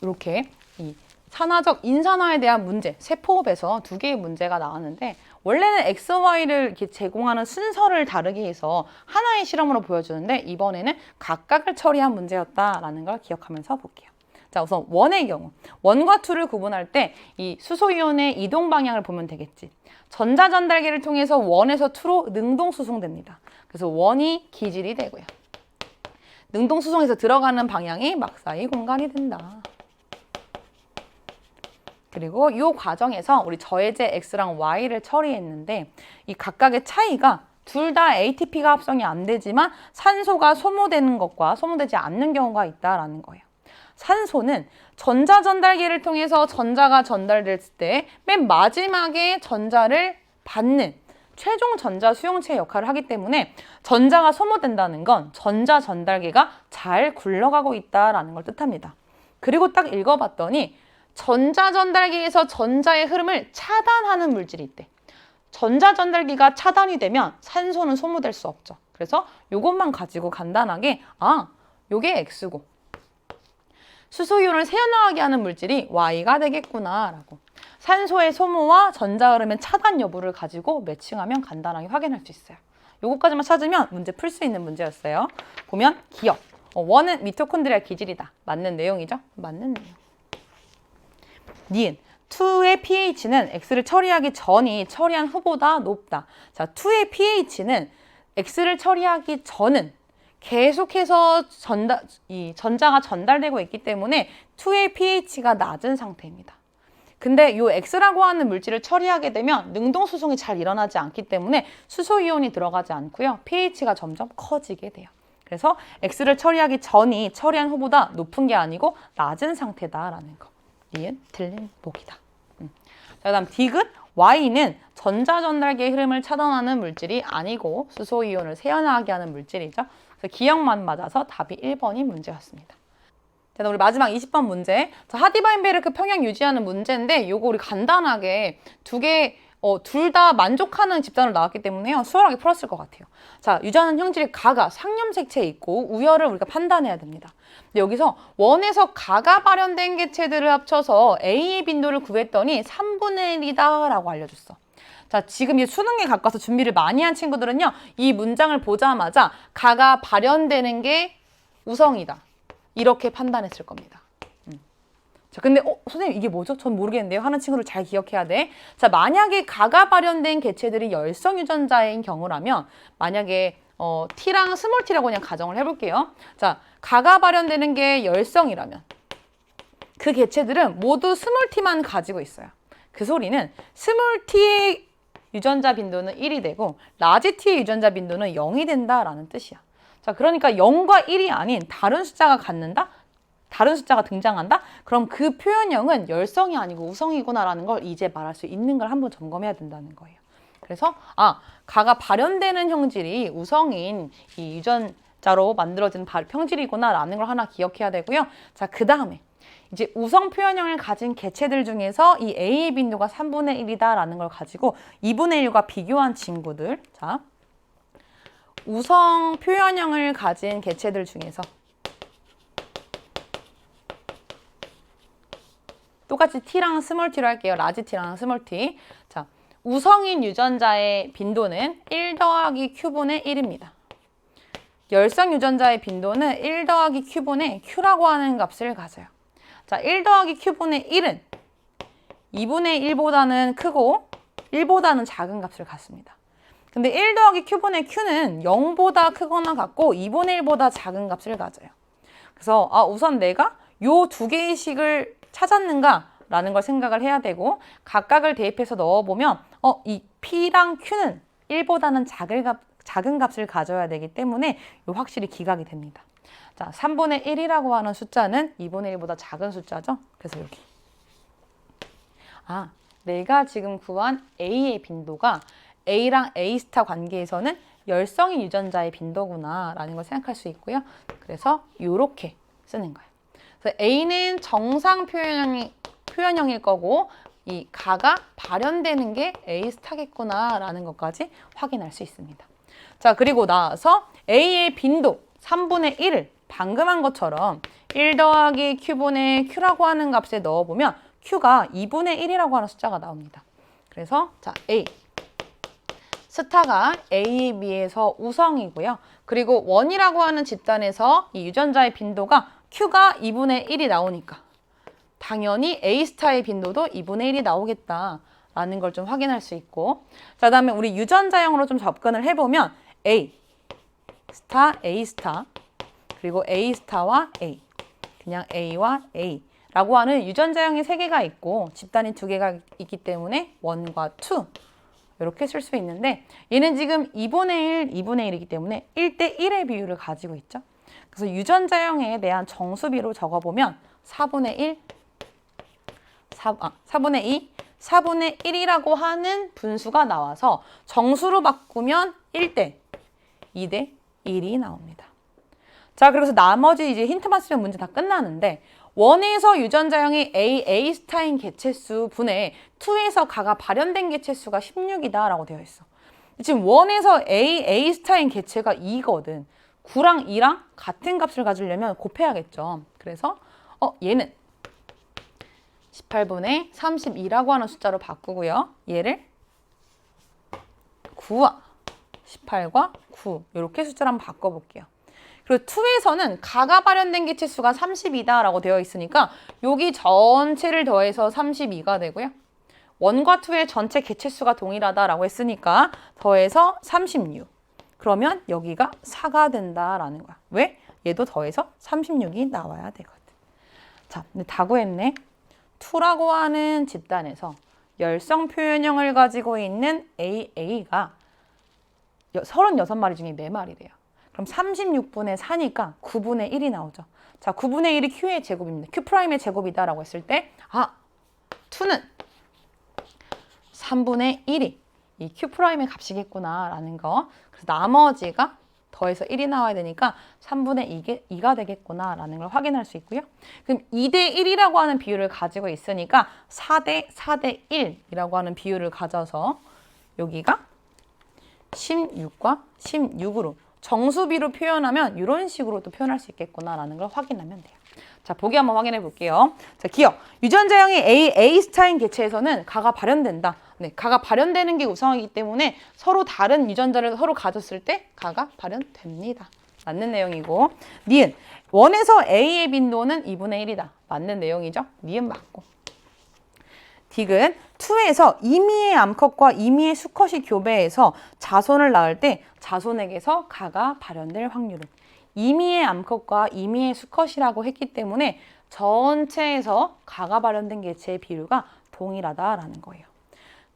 이렇게 이 산화적 인산화에 대한 문제, 세포업에서 2개의 문제가 나왔는데 원래는 X, Y를 이렇게 제공하는 순서를 다르게 해서 하나의 실험으로 보여주는데 이번에는 각각을 처리한 문제였다라는 걸 기억하면서 볼게요. 자, 우선 원의 경우, 원과 투를 구분할 때 이 수소이온의 이동 방향을 보면 되겠지. 전자전달기를 통해서 원에서 투로 능동수송됩니다. 그래서 원이 기질이 되고요. 능동수송에서 들어가는 방향이 막사이 공간이 된다. 그리고 이 과정에서 우리 저해제 X랑 Y를 처리했는데 이 각각의 차이가 둘 다 ATP가 합성이 안 되지만 산소가 소모되는 것과 소모되지 않는 경우가 있다라는 거예요. 산소는 전자 전달기를 통해서 전자가 전달됐을 때 맨 마지막에 전자를 받는 최종 전자 수용체 역할을 하기 때문에 전자가 소모된다는 건 전자 전달기가 잘 굴러가고 있다라는 걸 뜻합니다. 그리고 딱 읽어봤더니 전자 전달기에서 전자의 흐름을 차단하는 물질이 있대. 전자 전달기가 차단이 되면 산소는 소모될 수 없죠. 그래서 이것만 가지고 간단하게 요게 X고 수소이온을 새어나가게 하는 물질이 Y가 되겠구나라고. 산소의 소모와 전자 흐름의 차단 여부를 가지고 매칭하면 간단하게 확인할 수 있어요. 요거까지만 찾으면 문제 풀 수 있는 문제였어요. 보면 기억. 원은 미토콘드리아 기질이다. 맞는 내용이죠? 맞는 내용. 니은. 2의 pH는 X를 처리하기 전이 처리한 후보다 높다. 자, 2의 pH는 X를 처리하기 전은 계속해서 전자가 전달되고 있기 때문에 2의 pH가 낮은 상태입니다. 근데 이 X라고 하는 물질을 처리하게 되면 능동수송이 잘 일어나지 않기 때문에 수소이온이 들어가지 않고요. pH가 점점 커지게 돼요. 그래서 X를 처리하기 전이 처리한 후보다 높은 게 아니고 낮은 상태다라는 거. 니은 틀린 보기다. 자, 그다음 디귿. Y는 전자 전달기의 흐름을 차단하는 물질이 아니고 수소이온을 새어나가게 하는 물질이죠. 그래서 기억만 맞아서 답이 1번이 문제였습니다. 자, 우리 마지막 20번 문제. 자, 하디바인베르크 평형 유지하는 문제인데 요거 우리 간단하게 둘 다 만족하는 집단으로 나왔기 때문에요. 수월하게 풀었을 것 같아요. 자, 유지하는 형질이 가가 상염색체에 있고 우열을 우리가 판단해야 됩니다. 근데 여기서 원에서 가가 발현된 객체들을 합쳐서 A의 빈도를 구했더니 3분의 1이다 라고 알려줬어. 자, 지금 이 수능에 가까워서 준비를 많이 한 친구들은요. 이 문장을 보자마자 가가 발현되는 게 우성이다. 이렇게 판단했을 겁니다. 자, 근데 선생님 이게 뭐죠? 전 모르겠는데요. 하는 친구를 잘 기억해야 돼. 자, 만약에 가가 발현된 개체들이 열성 유전자인 경우라면 만약에 T랑 스몰 T라고 그냥 가정을 해볼게요. 자, 가가 발현되는 게 열성이라면 그 개체들은 모두 스몰 T만 가지고 있어요. 그 소리는 스몰 T의 유전자 빈도는 1이 되고 라지 T의 유전자 빈도는 0이 된다라는 뜻이야. 자, 그러니까 0과 1이 아닌 다른 숫자가 갖는다? 다른 숫자가 등장한다? 그럼 그 표현형은 열성이 아니고 우성이구나라는 걸 이제 말할 수 있는 걸 한번 점검해야 된다는 거예요. 그래서 가가 발현되는 형질이 우성인 이 유전자로 만들어진 형질이구나라는 걸 하나 기억해야 되고요. 자, 그 다음에 이제 우성 표현형을 가진 개체들 중에서 이 A의 빈도가 3분의 1이다라는 걸 가지고 2분의 1과 비교한 친구들. 자, 우성 표현형을 가진 개체들 중에서 똑같이 T랑 스몰 T로 할게요. 라지 T랑 스몰 T. 자, 우성인 유전자의 빈도는 1 더하기 Q분의 1입니다. 열성 유전자의 빈도는 1 더하기 Q분의 Q라고 하는 값을 가져요. 자, 1 더하기 Q분의 1은 2분의 1보다는 크고 1보다는 작은 값을 갖습니다. 근데 1 더하기 Q분의 Q는 0보다 크거나 같고 2분의 1보다 작은 값을 가져요. 그래서 우선 내가 요 두 개의 식을 찾았는가라는 걸 생각을 해야 되고 각각을 대입해서 넣어보면 이 P랑 Q는 1보다는 작은 값을 가져야 되기 때문에 확실히 기각이 됩니다. 자, 3분의 1이라고 하는 숫자는 2분의 1보다 작은 숫자죠. 그래서 여기 내가 지금 구한 A의 빈도가 A랑 A 스타 관계에서는 열성인 유전자의 빈도구나 라는 걸 생각할 수 있고요. 그래서 이렇게 쓰는 거예요. 그래서 A는 정상 표현형일 거고 이 가가 발현되는 게 A 스타겠구나 라는 것까지 확인할 수 있습니다. 자, 그리고 나서 A의 빈도 3분의 1을 방금 한 것처럼 1 더하기 Q분의 Q라고 하는 값에 넣어보면 Q가 2분의 1이라고 하는 숫자가 나옵니다. 그래서 자, A 스타가 A에 비해서 우성이고요. 그리고 원이라고 하는 집단에서 이 유전자의 빈도가 Q가 2분의 1이 나오니까 당연히 A 스타의 빈도도 2분의 1이 나오겠다라는 걸 좀 확인할 수 있고, 자, 그다음에 우리 유전자형으로 좀 접근을 해보면 A 스타, A 스타, 그리고 A 스타와 A, 그냥 A와 A 라고 하는 유전자형이 3개가 있고 집단이 2개가 있기 때문에 1과 2 이렇게 쓸 수 있는데 얘는 지금 2분의 1, 2분의 1이기 때문에 1대 1의 비율을 가지고 있죠. 그래서 유전자형에 대한 정수비로 적어보면 4분의 1, 4분의 2, 4분의 1이라고 하는 분수가 나와서 정수로 바꾸면 1대 2대 1이 나옵니다. 자, 그래서 나머지 이제 힌트만 쓰면 문제 다 끝나는데 원에서 유전자형이 A 스타인 개체수 분의 2에서 가가 발현된 개체수가 16이다 라고 되어 있어. 지금 원에서 A 스타인 개체가 2거든. 9랑 2랑 같은 값을 가지려면 곱해야겠죠. 그래서 얘는 18분의 32라고 하는 숫자로 바꾸고요. 얘를 9와 18과 9 이렇게 숫자를 한번 바꿔볼게요. 그리고 2에서는 가가 발현된 개체수가 32다 라고 되어 있으니까 여기 전체를 더해서 32가 되고요. 1과 2의 전체 개체수가 동일하다라고 했으니까 더해서 36. 그러면 여기가 4가 된다라는 거야. 왜? 얘도 더해서 36이 나와야 되거든. 자, 근데 다 구했네. 2라고 하는 집단에서 열성 표현형을 가지고 있는 AA가 36마리 중에 4마리래요. 그럼 36분의 4니까 9분의 1이 나오죠. 자, 9분의 1이 Q의 제곱입니다. Q'의 제곱이다라고 했을 때 2는 3분의 1이 이 Q'의 값이겠구나 라는 거. 그래서 나머지가 더해서 1이 나와야 되니까 3분의 2가 되겠구나 라는 걸 확인할 수 있고요. 그럼 2대 1이라고 하는 비율을 가지고 있으니까 4대 1이라고 하는 비율을 가져서 여기가 16과 16으로 정수비로 표현하면 이런 식으로 또 표현할 수 있겠구나라는 걸 확인하면 돼요. 자, 보기 한번 확인해 볼게요. 자, 기억. 유전자형이 A 스타인 개체에서는 가가 발현된다. 네, 가가 발현되는 게 우상이기 때문에 서로 다른 유전자를 서로 가졌을 때 가가 발현됩니다. 맞는 내용이고. 니은. 원에서 A의 빈도는 2분의 1이다. 맞는 내용이죠. 니은 맞고. 딕은 2에서 이미의 암컷과 이미의 수컷이 교배해서 자손을 낳을 때 자손에게서 가가 발현될 확률은 이미의 암컷과 이미의 수컷이라고 했기 때문에 전체에서 가가 발현된 개체의 비율가 동일하다라는 거예요.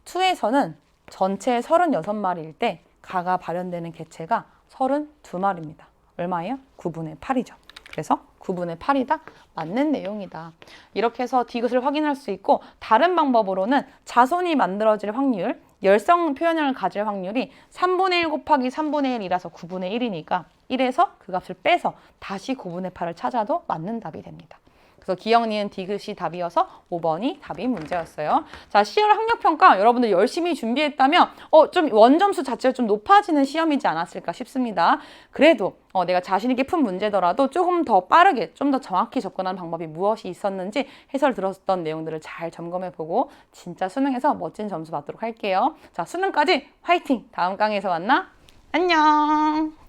2에서는 전체 36마리일 때 가가 발현되는 개체가 32마리입니다. 얼마예요? 9분의 8이죠. 그래서 9분의 8이다? 맞는 내용이다. 이렇게 해서 디귿을 확인할 수 있고 다른 방법으로는 자손이 만들어질 확률, 열성 표현형을 가질 확률이 3분의 1 곱하기 3분의 1이라서 9분의 1이니까 1에서 그 값을 빼서 다시 9분의 8을 찾아도 맞는 답이 됩니다. 그래서 기억, 니은, 디귿이 답이어서 5번이 답인 문제였어요. 자, 시열 학력평가 여러분들 열심히 준비했다면 좀 원점수 자체가 좀 높아지는 시험이지 않았을까 싶습니다. 그래도 내가 자신 있게 푼 문제더라도 조금 더 빠르게 좀 더 정확히 접근하는 방법이 무엇이 있었는지 해설 들었던 내용들을 잘 점검해보고 진짜 수능에서 멋진 점수 받도록 할게요. 자, 수능까지 화이팅! 다음 강의에서 만나. 안녕!